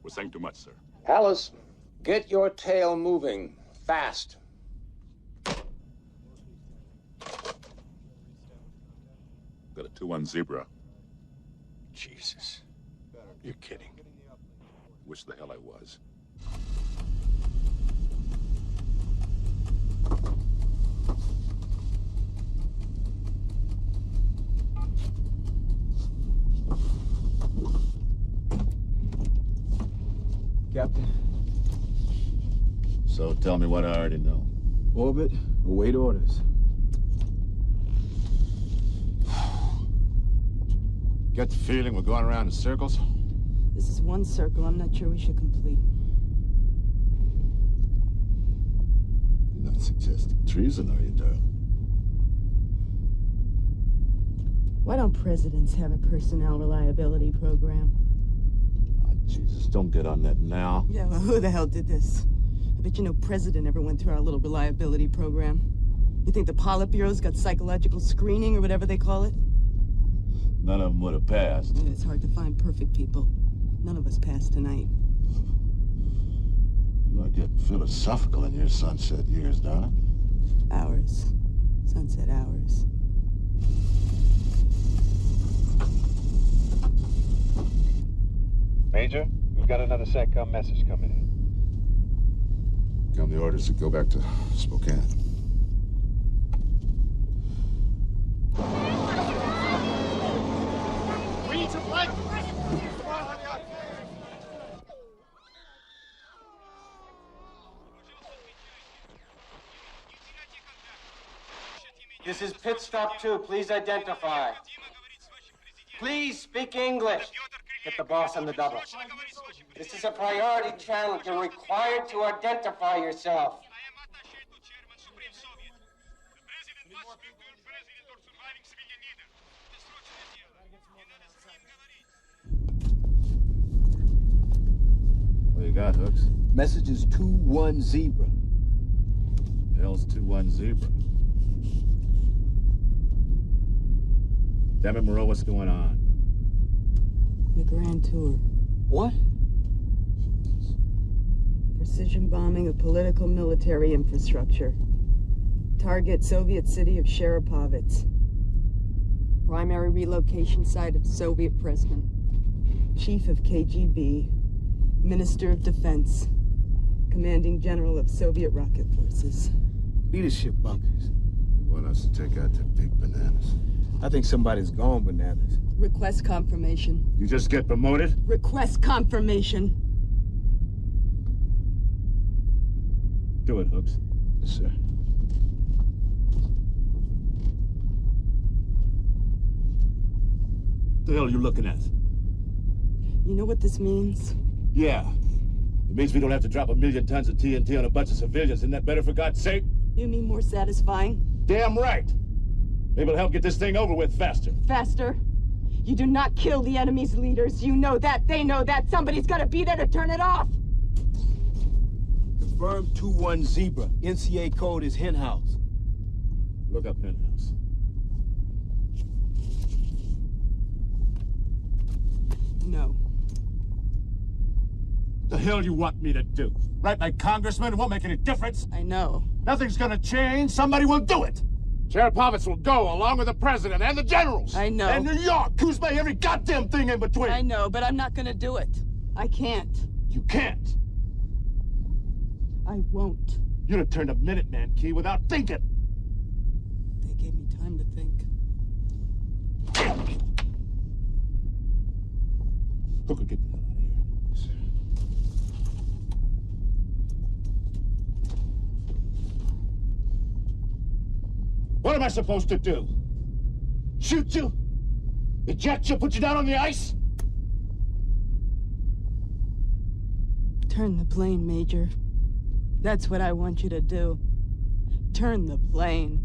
We're saying too much, sir. Alice, get your tail moving. Fast. Got a 2-1 Zebra. Jesus. You're kidding. Wish the hell I was. Captain. So tell me what I already know. Orbit, await orders. Get the feeling we're going around in circles? This is one circle I'm not sure we should complete. You're not suggesting treason, are you, darling? Why don't presidents have a personnel reliability program? Oh, Jesus, don't get on that now. Yeah, well, who the hell did this? I bet you no president ever went through our little reliability program. You think the Politburo's got psychological screening or whatever they call it? None of them would have passed. Yeah, it's hard to find perfect people. None of us passed tonight. You are getting philosophical in your sunset years, darling. Hours. Sunset hours. Major, we've got another SAC message coming in. Come the orders to go back to Spokane. We need to flank! This is Pit Stop 2. Please identify. Please speak English. Get the boss on the double. This is a priority challenge. You're required to identify yourself. What you got, Hooks? Message is 2-1 Zebra. Hell's 2-1 Zebra. Damn it, Moreau, what's going on? The Grand Tour. What? Precision bombing of political military infrastructure. Target Soviet city of Sharapovets. Primary relocation site of Soviet president. Chief of KGB. Minister of Defense. Commanding General of Soviet rocket forces. Leadership bunkers. They want us to take out the big bananas. I think somebody's gone bananas. Request confirmation. You just get promoted? Request confirmation. Do it, Hooks. Yes, sir. What the hell are you looking at? You know what this means? Yeah. It means we don't have to drop 1 million tons of TNT on a bunch of civilians. Isn't that better, for God's sake? You mean more satisfying? Damn right. Maybe it'll help get this thing over with faster. Faster? You do not kill the enemy's leaders. You know that. They know that. Somebody's got to be there to turn it off. Confirmed 2-1 Zebra. NCA code is Henhouse. Look up Henhouse. No. What the hell you want me to do? Write my congressman? It won't make any difference. I know. Nothing's gonna change. Somebody will do it. Sharapovets will go, along with the president and the generals. I know. And New York, Kuzma, every goddamn thing in between. I know, but I'm not gonna do it. I can't. You can't. I won't. You'd have turned a Minuteman key without thinking. They gave me time to think. Hooker, get the hell out of here. Yes, sir. What am I supposed to do? Shoot you? Eject you, put you down on the ice? Turn the plane, Major. That's what I want you to do. Turn the plane.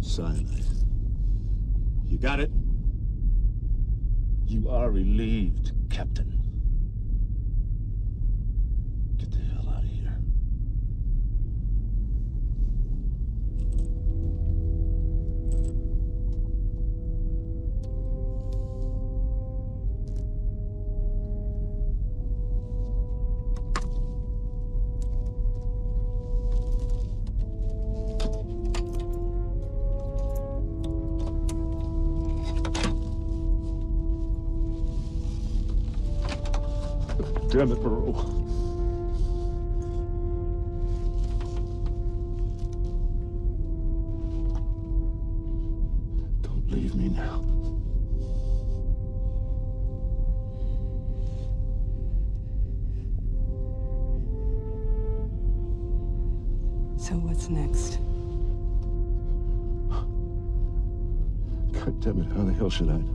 Cyanide. You got it? You are relieved, Captain. Get the hell out of here. Damn it, Moreau. Don't leave me now. So what's next? God damn it, how the hell should I know?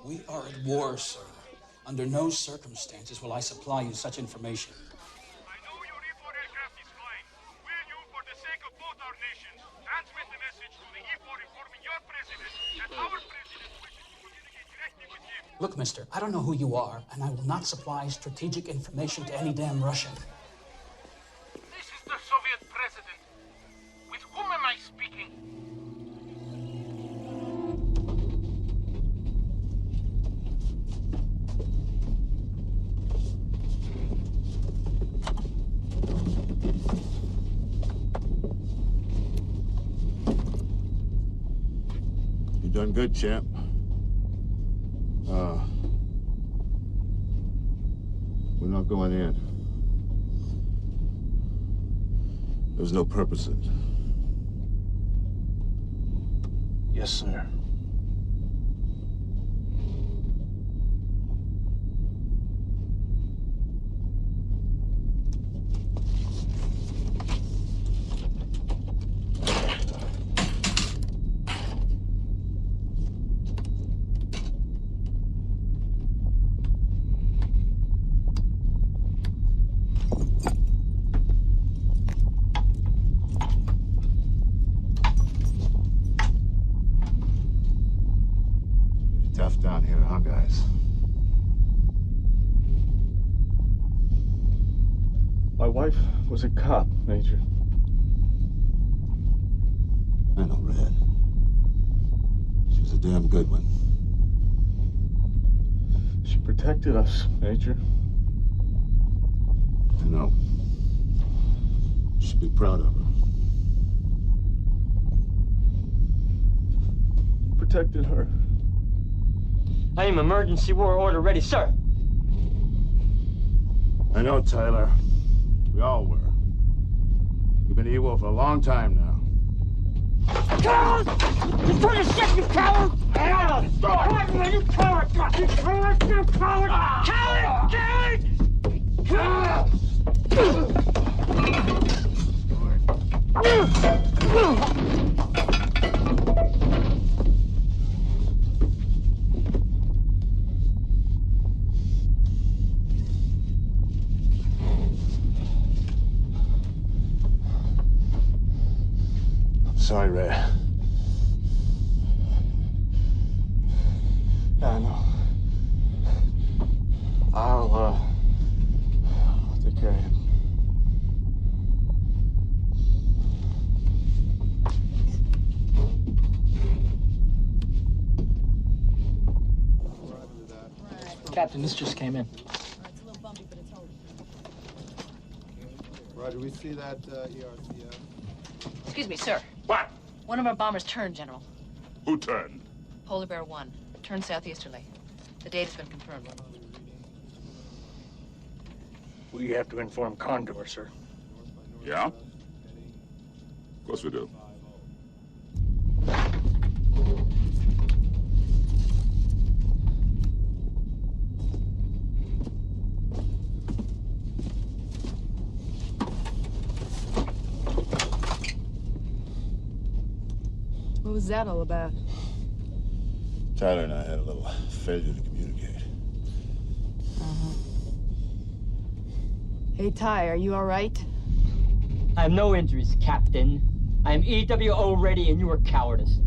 We are at war, sir. Under no circumstances will I supply you such information. I know your E-4 aircraft is flying. Will you, for the sake of both our nations, transmit the message to the E-4 informing your president that our president wishes to communicate directly with him? Look, mister, I don't know who you are, and I will not supply strategic information to any damn Russian. This is the Soviet president. With whom am I speaking? You done good, champ. We're not going in. There's no purpose in it. Yes, sir. Tough down here, huh, guys? My wife was a cop, Major. I know, Red. She was a damn good one. She protected us, Major. I know. You should be proud of her. Protected her. I am emergency war order ready, sir. I know, Tyler. We all were. We've been evil for a long time now. Coward! You turn your shit, you coward! Coward! You coward! You coward! You coward! Coward! Coward! Sorry, Ray. Yeah, I know. I'll take care of him. Captain, this just came in. Roger, we see that ERCM. Excuse me, sir. What? One of our bombers turned, General. Who turned? Polar Bear 1. Turned southeasterly. The date has been confirmed. We have to inform Condor, sir. Yeah? Of course we do. What was that all about? Tyler and I had a little failure to communicate. Hey, Ty, are you all right? I have no injuries, Captain. I am EWO ready, and you are cowardice.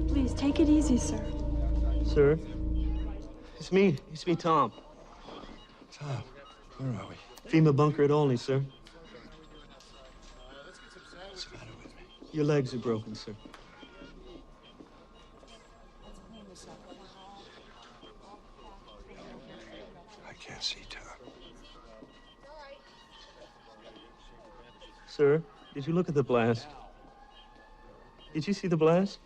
Please, take it easy, sir. Sir? It's me, Tom. Tom, where are we? FEMA bunker at Olney, sir. What's the matter with me? Your legs are broken, sir. I can't see Tom. Sir, did you look at the blast? Did you see the blast?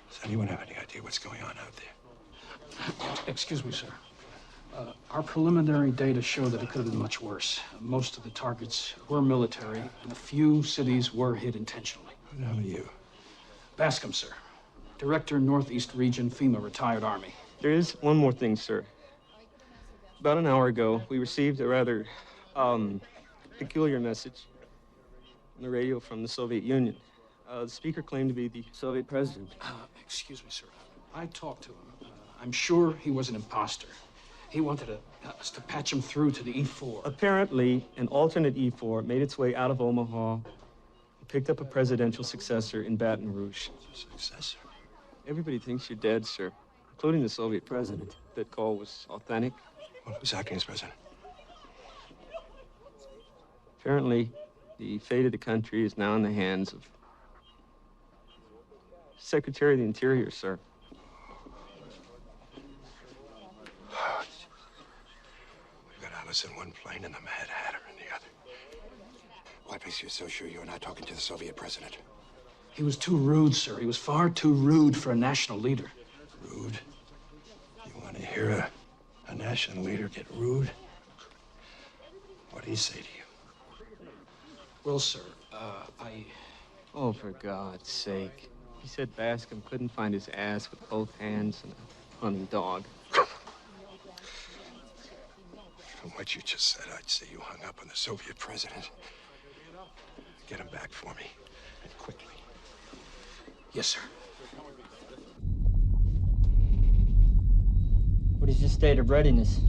Does anyone have any idea what's going on out there? Excuse me, sir. Our preliminary data show that it could have been much worse. Most of the targets were military, and a few cities were hit intentionally. Who the hell are you? Bascom, sir. Director, Northeast Region, FEMA, retired Army. There is one more thing, sir. About an hour ago, we received a rather, peculiar message on the radio from the Soviet Union. The speaker claimed to be the Soviet president. Excuse me, sir. I talked to him. I'm sure he was an imposter. He wanted us to patch him through to the E4. Apparently, an alternate E4 made its way out of Omaha and picked up a presidential successor in Baton Rouge. Successor? Everybody thinks you're dead, sir, including the Soviet president. That call was authentic. Well, who's acting as president? Apparently, the fate of the country is now in the hands of Secretary of the Interior, sir. We've got Alice in one plane and the Mad Hatter in the other. What makes you so sure you're not talking to the Soviet president? He was too rude, sir. He was far too rude for a national leader. Rude? You want to hear a national leader get rude? What'd he say to you? Well, sir, Oh, for God's sake. He said Bascom couldn't find his ass with both hands and a hunting dog. From what you just said, I'd say you hung up on the Soviet president. Get him back for me, and quickly. Yes, sir. What is your state of readiness?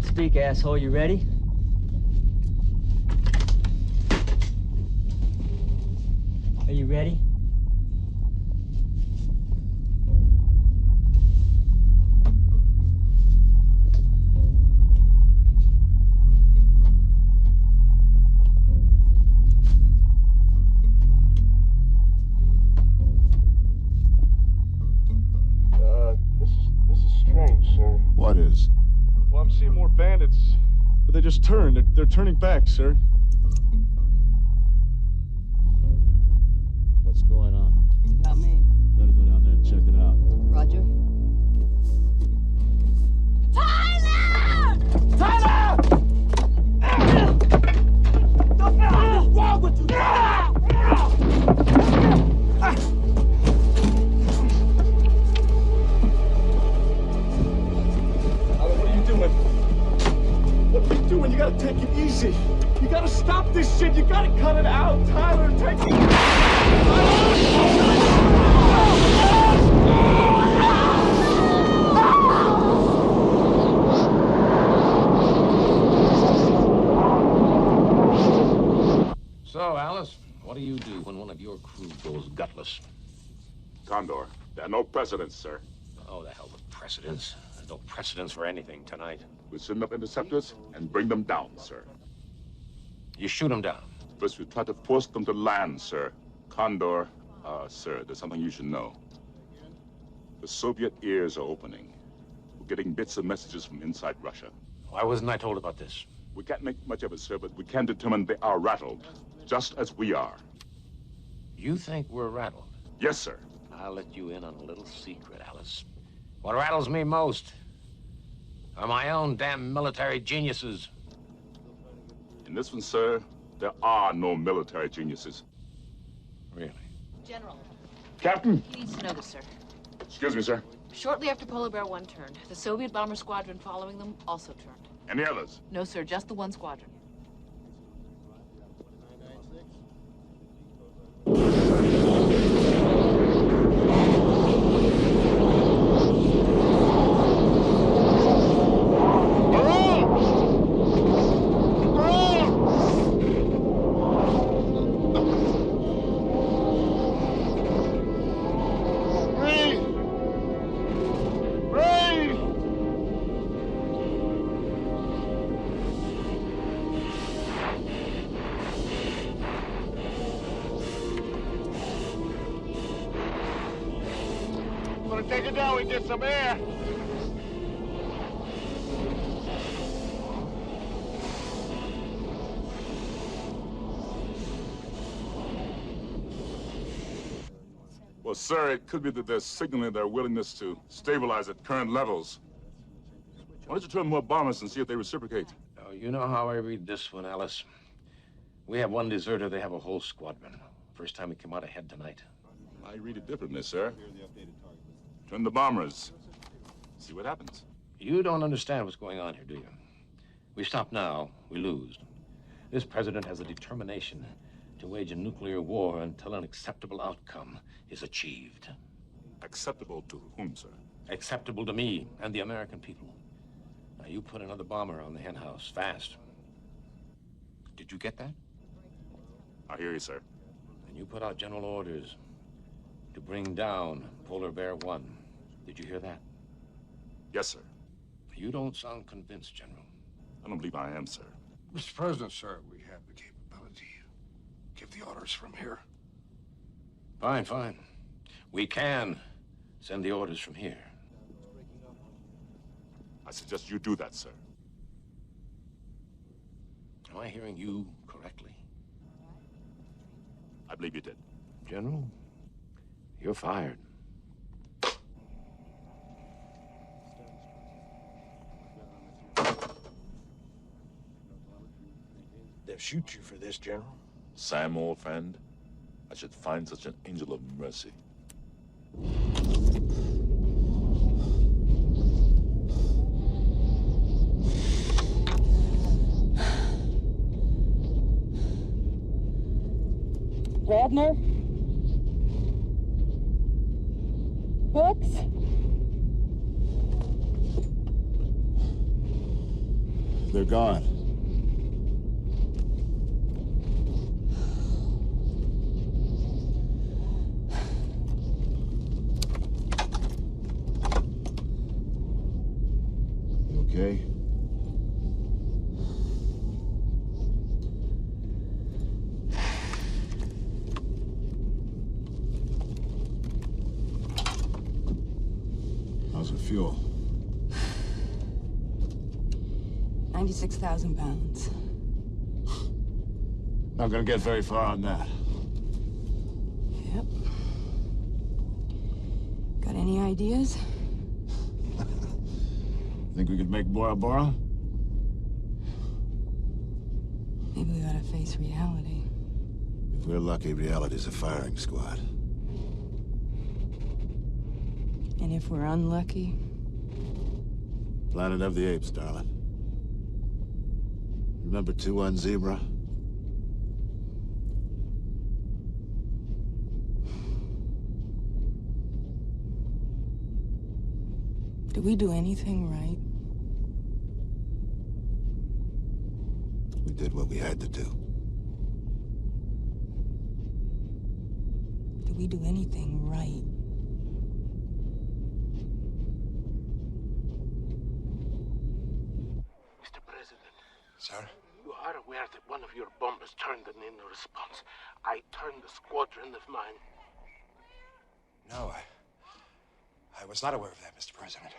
Speak, asshole. You ready? Are you ready? This is strange, sir. What is? Well, I'm seeing more bandits, but they just turned. They're turning back, sir. What's going on? You got me. Better go down there and check it out. Roger. Tyler! Tyler! What the hell is wrong with you? What are you doing? What are you doing? You gotta take it easy. You gotta stop this shit. You gotta cut it out. Tyler, take it. So, Alice, what do you do when one of your crew goes gutless? Condor, there are no precedents, sir. Oh, the hell with precedents. There's no precedence for anything tonight. We send up interceptors and bring them down, sir. You shoot them down. First, we try to force them to land, sir. Condor, sir, there's something you should know. The Soviet ears are opening. We're getting bits of messages from inside Russia. Why wasn't I told about this? We can't make much of it, sir, but we can determine they are rattled, just as we are. You think we're rattled? Yes, sir. I'll let you in on a little secret, Alice. What rattles me most are my own damn military geniuses. In this one, sir, there are no military geniuses. Really? General. Captain? He needs to know this, sir. Excuse me, sir. Shortly after Polar Bear 1 turned, the Soviet bomber squadron following them also turned. Any others? No, sir, just the one squadron. Take it down, we get some air. Well, sir, it could be that they're signaling their willingness to stabilize at current levels. Why don't you turn more bombers and see if they reciprocate? Oh, you know how I read this one, Alice. We have one deserter, they have a whole squadron. First time we come out ahead tonight. I read it differently, sir. Turn the bombers. See what happens. You don't understand what's going on here, do you? We stop now, we lose. This president has a determination to wage a nuclear war until an acceptable outcome is achieved. Acceptable to whom, sir? Acceptable to me and the American people. Now, you put another bomber on the hen house, fast. Did you get that? I hear you, sir. And you put out general orders to bring down Polar Bear 1. Did you hear that? Yes, sir. You don't sound convinced, General. I don't believe I am, sir. Mr. President, sir, we have the capability. Give the orders from here. Fine, fine. We can send the orders from here. I suggest you do that, sir. Am I hearing you correctly? I believe you did. General, you're fired. They'll shoot you for this, General. Sam, old friend, I should find such an angel of mercy. Radner? Books? They're gone. You okay? How's the fuel? 96,000 pounds. Not gonna get very far on that. Yep. Got any ideas? Think we could make Bora Bora? Maybe we gotta face reality. If we're lucky, reality's a firing squad. And if we're unlucky? Planet of the Apes, darling. Remember 2-1 Zebra? Did we do anything right? We did what we had to do. Did we do anything right? bombers turned in response. I turned the squadron of mine. No, I was not aware of that, Mr. President.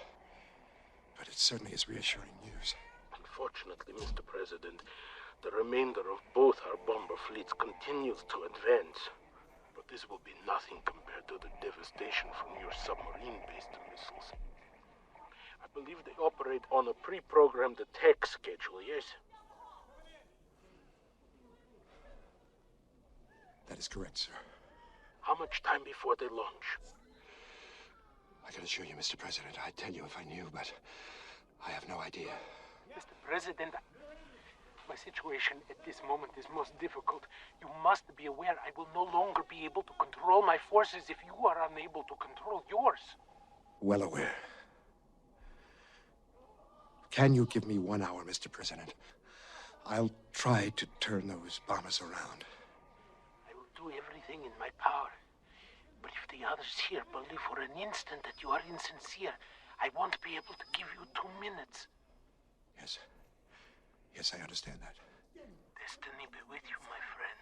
But it certainly is reassuring news. Unfortunately, Mr. President, the remainder of both our bomber fleets continues to advance. But this will be nothing compared to the devastation from your submarine-based missiles. I believe they operate on a pre-programmed attack schedule, yes? That is correct, sir. How much time before they launch? I can assure you, Mr. President, I'd tell you if I knew, but I have no idea. Mr. President, my situation at this moment is most difficult. You must be aware I will no longer be able to control my forces if you are unable to control yours. Well aware. Can you give me 1 hour, Mr. President? I'll try to turn those bombers around. I will do everything in my power. But if the others here believe for an instant that you are insincere, I won't be able to give you 2 minutes. Yes. Yes, I understand that. Destiny be with you, my friend.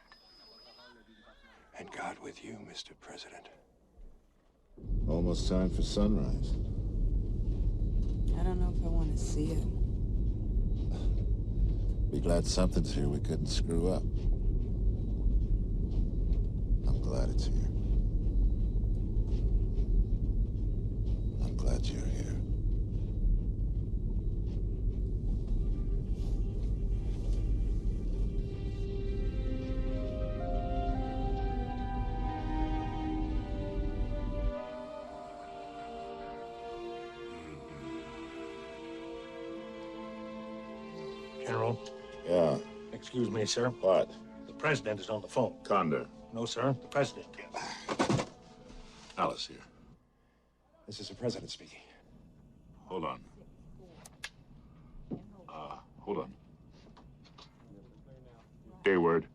And God with you, Mr. President. Almost time for sunrise. I don't know if I want to see it. Be glad something's here we couldn't screw up. I'm glad it's here. I'm glad you're here. General? Yeah. Excuse me, sir. What? The president is on the phone. Condor. No, sir. The president. Alice here. This is the president speaking. Hold on. Hold on. Day word.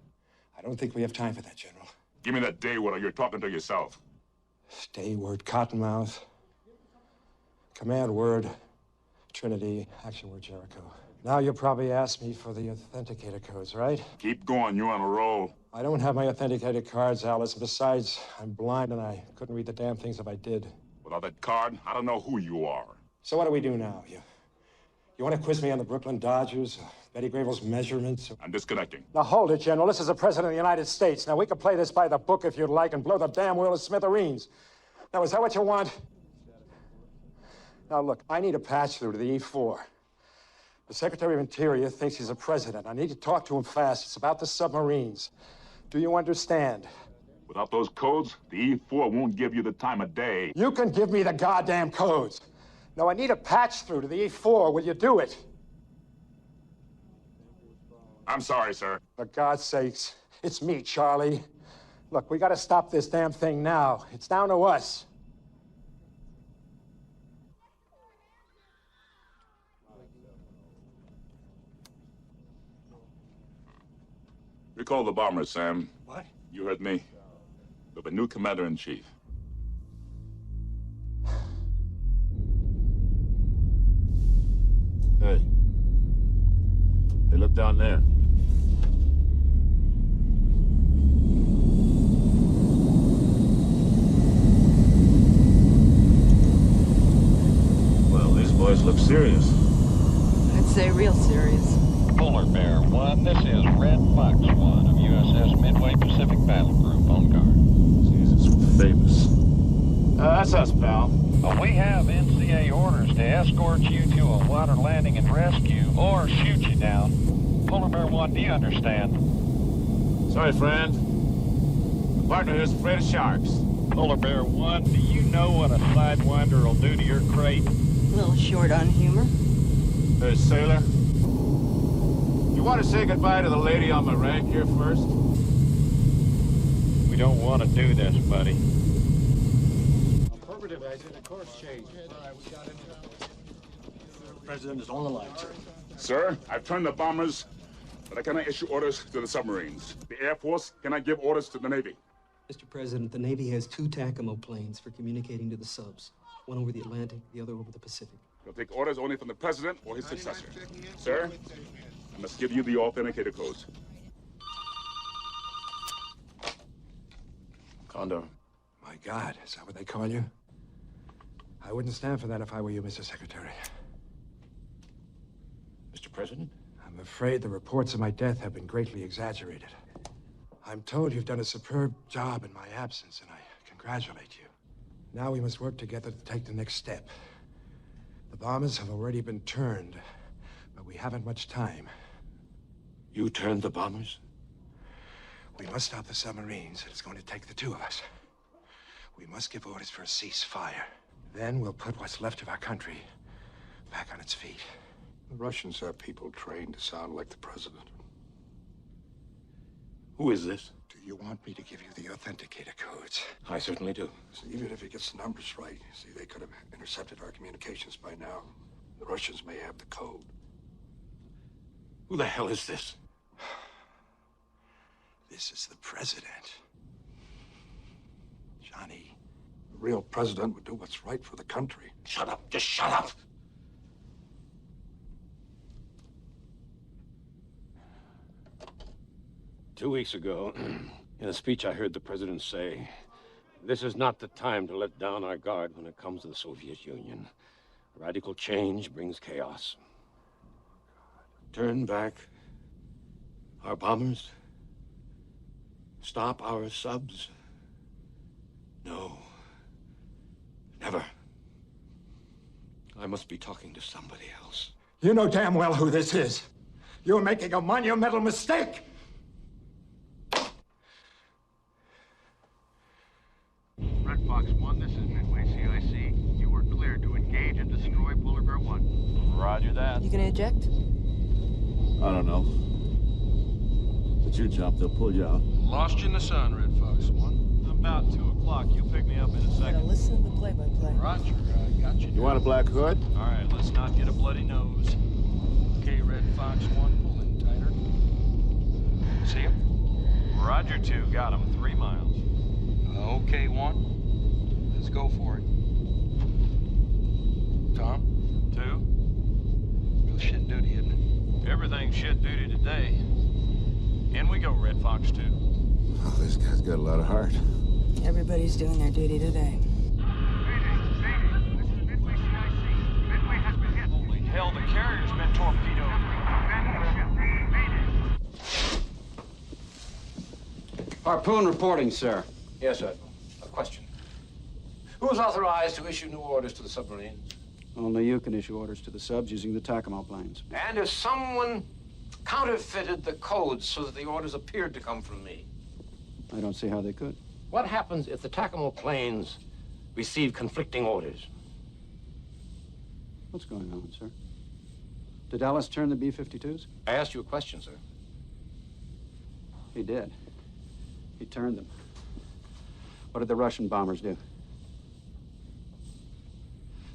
I don't think we have time for that, General. Give me that day word or you're talking to yourself. Day word, Cottonmouth. Command word, Trinity. Action word, Jericho. Now you'll probably ask me for the authenticator codes, right? Keep going, you're on a roll. I don't have my authenticator cards, Alice. Besides, I'm blind and I couldn't read the damn things if I did. Without that card, I don't know who you are. So what do we do now? You want to quiz me on the Brooklyn Dodgers, Betty Gravel's measurements? I'm disconnecting. Now hold it, General. This is the President of the United States. Now we can play this by the book if you'd like and blow the damn wheel of smithereens. Now is that what you want? Now look, I need a patch through to the E4. The Secretary of Interior thinks he's a president. I need to talk to him fast. It's about the submarines. Do you understand? Without those codes, the E4 won't give you the time of day. You can give me the goddamn codes. No, I need a patch through to the E4. Will you do it? I'm sorry, sir. For God's sakes, it's me, Charlie. Look, we gotta stop this damn thing now. It's down to us. Recall the bombers, Sam. What? You heard me. We have a new commander-in-chief. Hey. Hey, look down there. Well, these boys look serious. I'd say real serious. Polar Bear 1, this is Red Fox 1 of USS Midway Pacific Battle Group on guard. Jesus, we're famous. That's us, pal. We have NCA orders to escort you to a water landing and rescue or shoot you down. Polar Bear 1, do you understand? Sorry, friend. The partner here's afraid of sharks. Polar Bear 1, do you know what a sidewinder will do to your crate? A little short on humor. Hey, sailor. You want to say goodbye to the lady on my rank here first? We don't want to do this, buddy. Affirmative, I did a course change. The president is on the line, sir. Sir, I've turned the bombers, but I cannot issue orders to the submarines. The Air Force cannot give orders to the Navy. Mr. President, the Navy has 2 TACAMO planes for communicating to the subs. One over the Atlantic, the other over the Pacific. They'll take orders only from the president or his successor. Sir, I must give you the authenticator codes. Condor. My God, is that what they call you? I wouldn't stand for that if I were you, Mr. Secretary. Mr. President? I'm afraid the reports of my death have been greatly exaggerated. I'm told you've done a superb job in my absence, and I congratulate you. Now we must work together to take the next step. The bombers have already been turned, but we haven't much time. You turned the bombers? We must stop the submarines, and it's going to take the two of us. We must give orders for a ceasefire. Then we'll put what's left of our country back on its feet. The Russians are people trained to sound like the president. Who is this? Do you want me to give you the authenticator codes? I certainly do. So even if he gets the numbers right, see, they could have intercepted our communications by now. The Russians may have the code. Who the hell is this? This is the president. Johnny. The real president would do what's right for the country. Shut up. Just shut up. Two weeks ago, in a speech I heard the president say, "This is not the time to let down our guard when it comes to the Soviet Union. Radical change brings chaos. Turn back our bombers? Stop our subs? No. Never. I must be talking to somebody else." You know damn well who this is. You're making a monumental mistake. Red Fox 1, this is Midway CIC. You were cleared to engage and destroy Polar Bear 1. Roger that. You gonna eject? I don't know. But you jump, they'll pull you out. Lost you in the sun, Red Fox 1. About 2 o'clock. You'll pick me up in a second. Gotta listen to the play-by-play. Roger, got you. You want a black hood? All right, let's not get a bloody nose. Okay, Red Fox 1, pull in tighter. See him? Roger 2, got him, 3 miles. Okay, 1. Let's go for it. Tom? 2? Real shit duty, isn't it? Everything's shit duty today. In we go, Red Fox 2. Oh, this guy's got a lot of heart. Everybody's doing their duty today. This is Midway CIC. Midway has been hit. Holy hell, the carrier's been torpedoed. Harpoon reporting, sir. Yes, sir. A question. Who is authorized to issue new orders to the submarines? Only you can issue orders to the subs using the TACOMO planes. And if someone counterfeited the codes so that the orders appeared to come from me? I don't see how they could. What happens if the TACOMO planes receive conflicting orders? What's going on, sir? Did Dallas turn the B-52s? I asked you a question, sir. He did. He turned them. What did the Russian bombers do?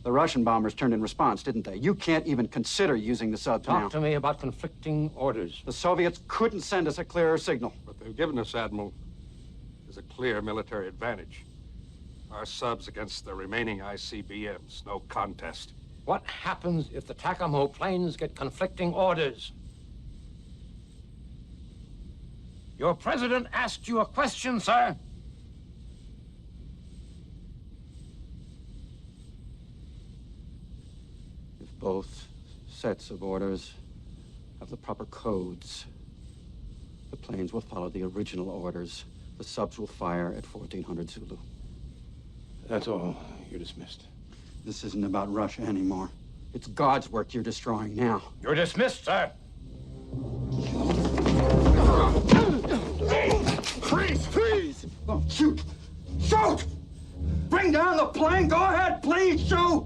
The Russian bombers turned in response, didn't they? You can't even consider using the subs now. Talk to me about conflicting orders. The Soviets couldn't send us a clearer signal. What they've given us, Admiral, is a clear military advantage. Our subs against the remaining ICBMs, no contest. What happens if the TACOMO planes get conflicting orders? Your president asked you a question, sir. If both sets of orders have the proper codes, the planes will follow the original orders. The subs will fire at 1400 Zulu. That's all. You're dismissed. This isn't about Russia anymore. It's God's work you're destroying now. You're dismissed, sir. Freeze! Oh, shoot! Shoot! Bring down the plane! Go ahead, please, shoot!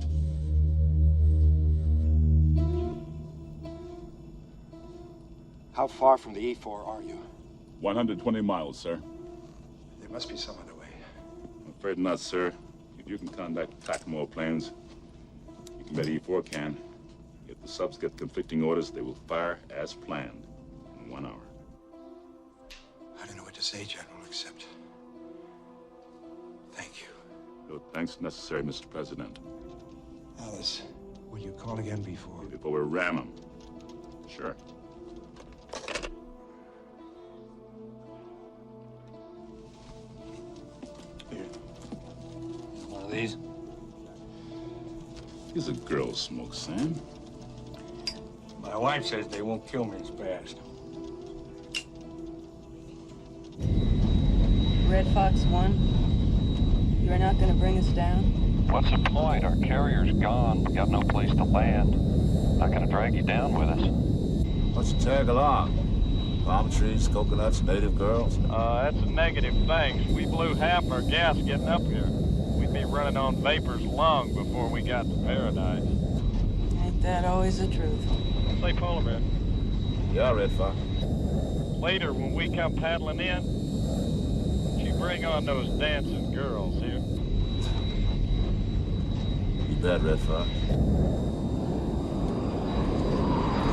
How far from the E4 are you? 120 miles, sir. There must be some other way. I'm afraid not, sir. If you can contact TACOMO planes, you can bet E4 can. If the subs get conflicting orders, they will fire as planned in 1 hour. I don't know what to say, General, except thank you. No thanks necessary, Mr. President. Alice, will you call again before we ram them? Sure. of these? These are girl smoke, Sam. My wife says they won't kill me as fast. Red Fox 1, you're not going to bring us down? What's the point? Our carrier's gone. We got no place to land. Not going to drag you down with us. Why don't you tag along? Palm trees, coconuts, native girls. That's a negative thing. We blew half our gas getting up here. We'd be running on vapors long before we got to paradise. Ain't that always the truth? Say, Polar Bear. Yeah, Red Fox. Later, when we come paddling in, you bring on those dancing girls here. You bet, Red Fox.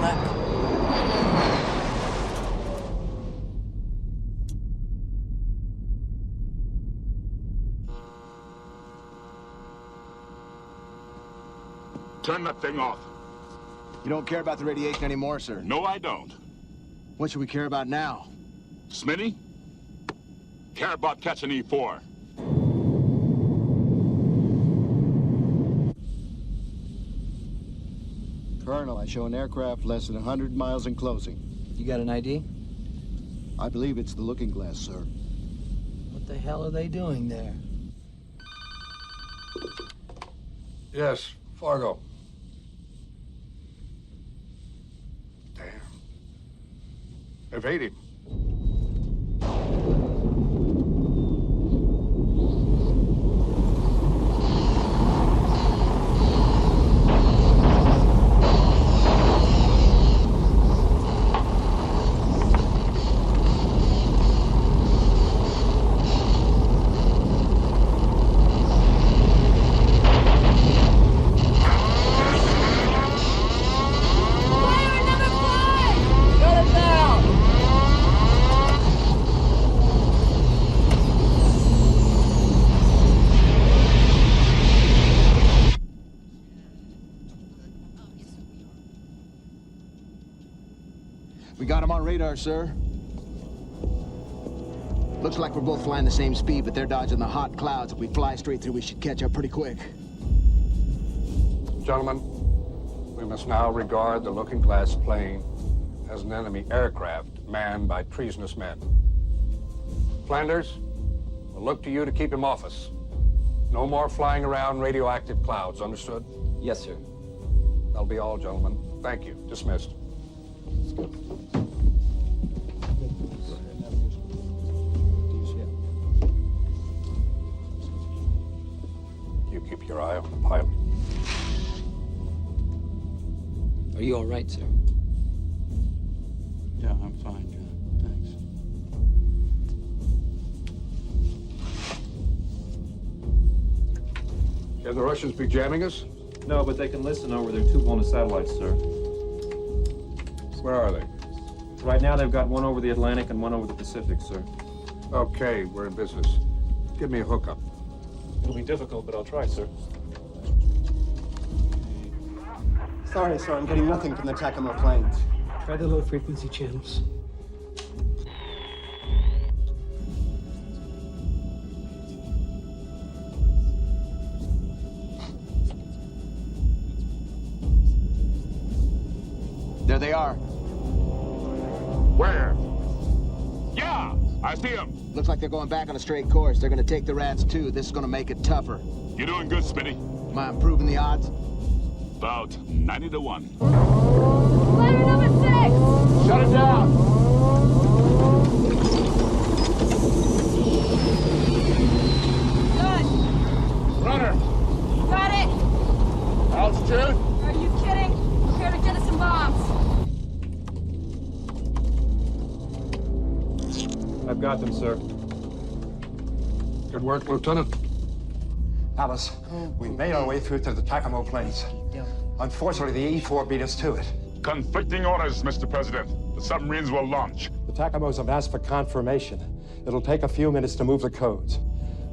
Luck. Turn that thing off. You don't care about the radiation anymore, sir? No, I don't. What should we care about now? Smitty? Care about catching E4. Colonel, I show an aircraft less than 100 miles in closing. You got an ID? I believe it's the Looking Glass, sir. What the hell are they doing there? Yes, Fargo. Damn. Evade him. We got them on radar, sir. Looks like we're both flying the same speed, but they're dodging the hot clouds. If we fly straight through, we should catch up pretty quick. Gentlemen, we must now regard the Looking Glass plane as an enemy aircraft manned by treasonous men. Flanders, we'll look to you to keep him off us. No more flying around radioactive clouds, understood? Yes, sir. That'll be all, gentlemen. Thank you. Dismissed. You keep your eye on the pilot. Are you all right, sir? Yeah, I'm fine, John. Thanks. Can the Russians be jamming us? No, but they can listen over their two bonus satellites, sir. Where are they? Right now, they've got one over the Atlantic and one over the Pacific, sir. Okay, we're in business. Give me a hookup. It'll be difficult, but I'll try, sir. Sorry, sir, I'm getting nothing from the TACOMO planes. Try the low-frequency channels. There they are. Where? Yeah, I see them. Looks like they're going back on a straight course. They're gonna take the rats too. This is gonna make it tougher. You're doing good, Smitty. Am I improving the odds? About 90 to 1. Ladder number 6! Shut it down! Good. Runner! Got it! Altitude? Are you kidding? Prepare to jettison bombs. I've got them, sir. Good work, Lieutenant. Alice, we made our way through to the TACOMO planes. Unfortunately, the E4 beat us to it. Conflicting orders, Mr. President. The submarines will launch. The TACOMOs have asked for confirmation. It'll take a few minutes to move the codes.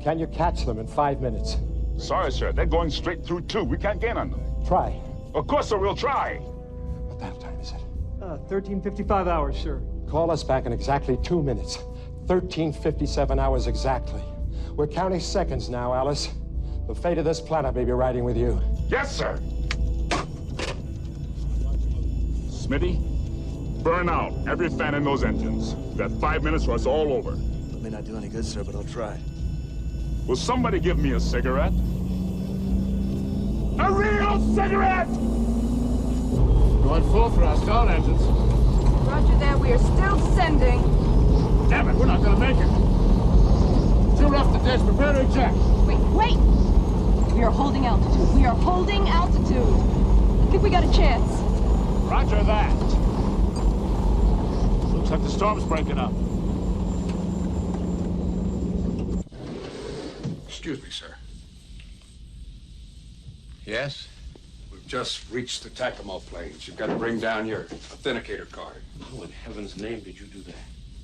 Can you catch them in 5 minutes? Sorry, sir. They're going straight through, too. We can't gain on them. Try. Of course, sir. We'll try. What the hell time is it? 13:55 hours, sir. Call us back in exactly 2 minutes. 13:57 hours exactly. We're counting seconds now, Alice. The fate of this planet may be riding with you. Yes, sir. Smitty, burn out every fan in those engines. We've got 5 minutes or it's all over. It may not do any good, sir, but I'll try. Will somebody give me a cigarette? A real cigarette! Going full thrust, all engines. Roger that, we are still descending. Damn it, we're not gonna make it. Too rough to ditch, prepare to eject. Wait! We are holding altitude. We are holding altitude. I think we got a chance. Roger that. Looks like the storm's breaking up. Excuse me, sir. Yes? We've just reached the TACOMO plains. You've got to bring down your authenticator card. How in heaven's name did you do that?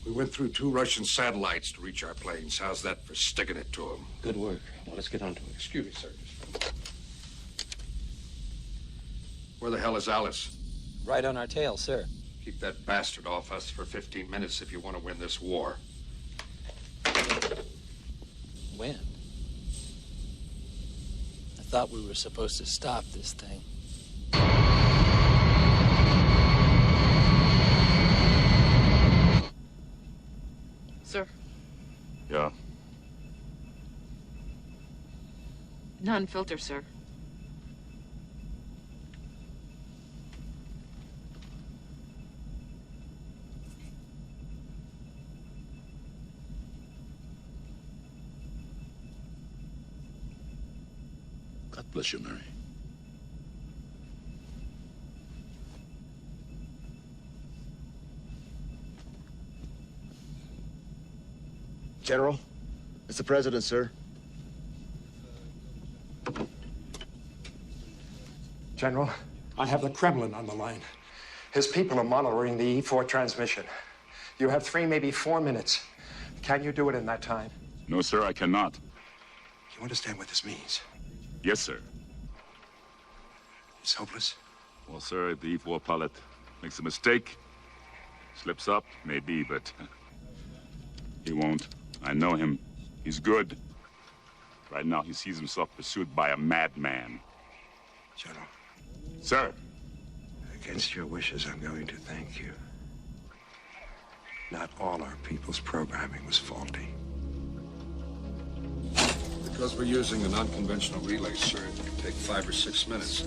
We went through 2 Russian satellites to reach our planes. How's that for sticking it to them? Good work. Well, let's get on to it. Excuse me, sir. Where the hell is Alice? Right on our tail, sir. Keep that bastard off us for 15 minutes if you want to win this war. When? I thought we were supposed to stop this thing. Sir, Yeah. non-filter, sir. God bless you, Mary. General, it's the President, sir. General, I have the Kremlin on the line. His people are monitoring the E4 transmission. You have 3, maybe 4 minutes. Can you do it in that time? No, sir, I cannot. You understand what this means? Yes, sir. It's hopeless. Well, sir, if the E4 pilot makes a mistake, slips up, maybe, but he won't. I know him. He's good. Right now, he sees himself pursued by a madman. General. Sir. Against your wishes, I'm going to thank you. Not all our people's programming was faulty. Because we're using an unconventional relay, sir, it can take 5 or 6 minutes.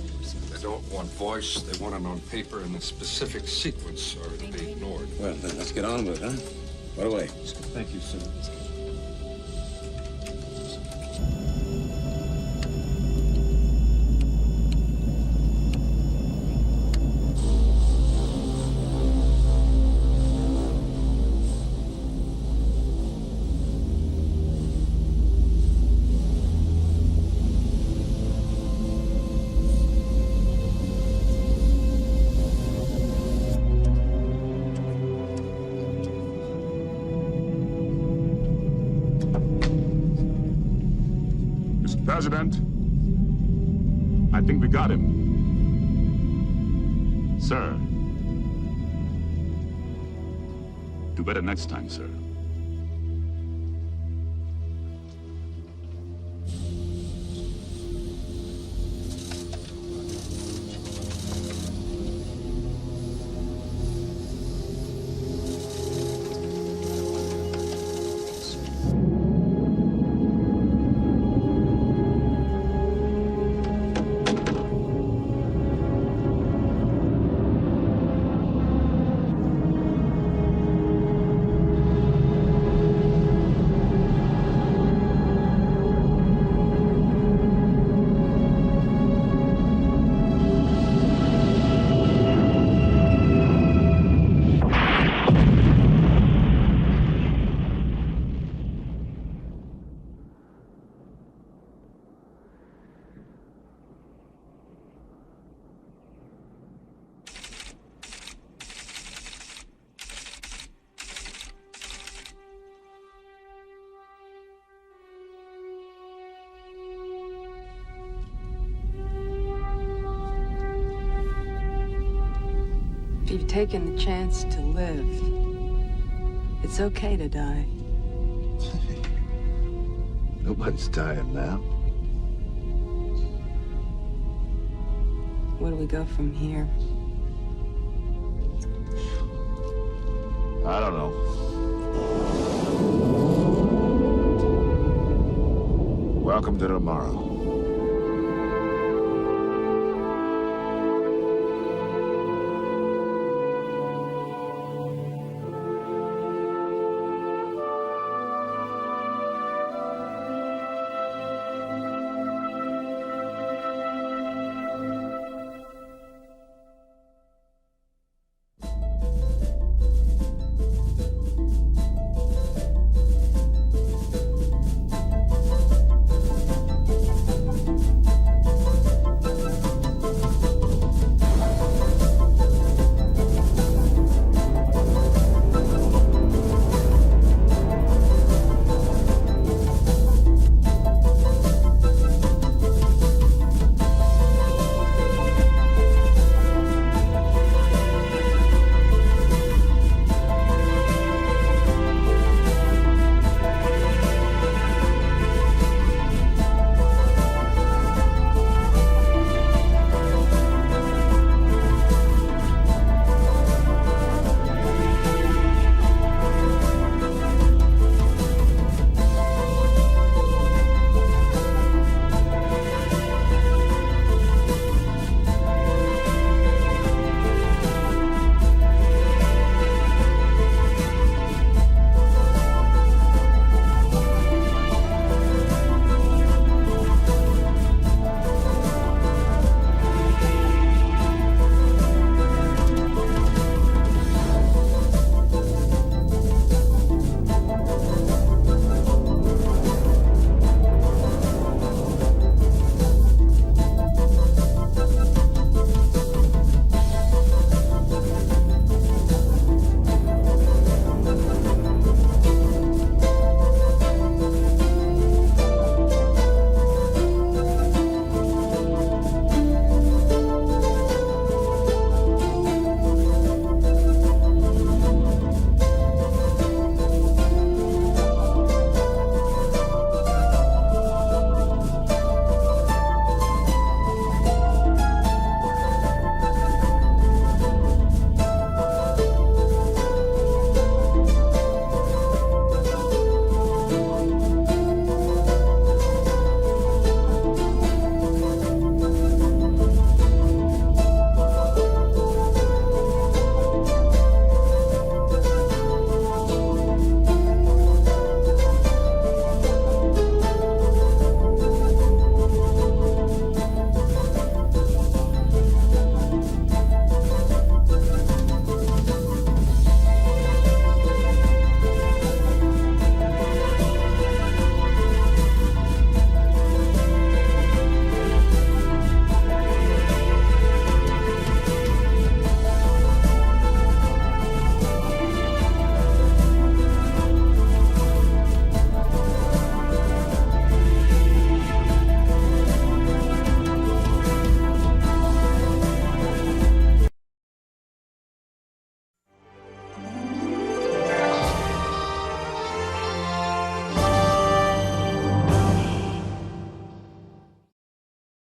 They don't want voice, they want it on paper in a specific sequence, or it'll be ignored. Well, then let's get on with it, huh? Right away. Thank you, sir. President, I think we got him. Sir. Do better next time, sir. You've taken the chance to live. It's okay to die. Nobody's dying now. Where do we go from here? I don't know. Welcome to tomorrow.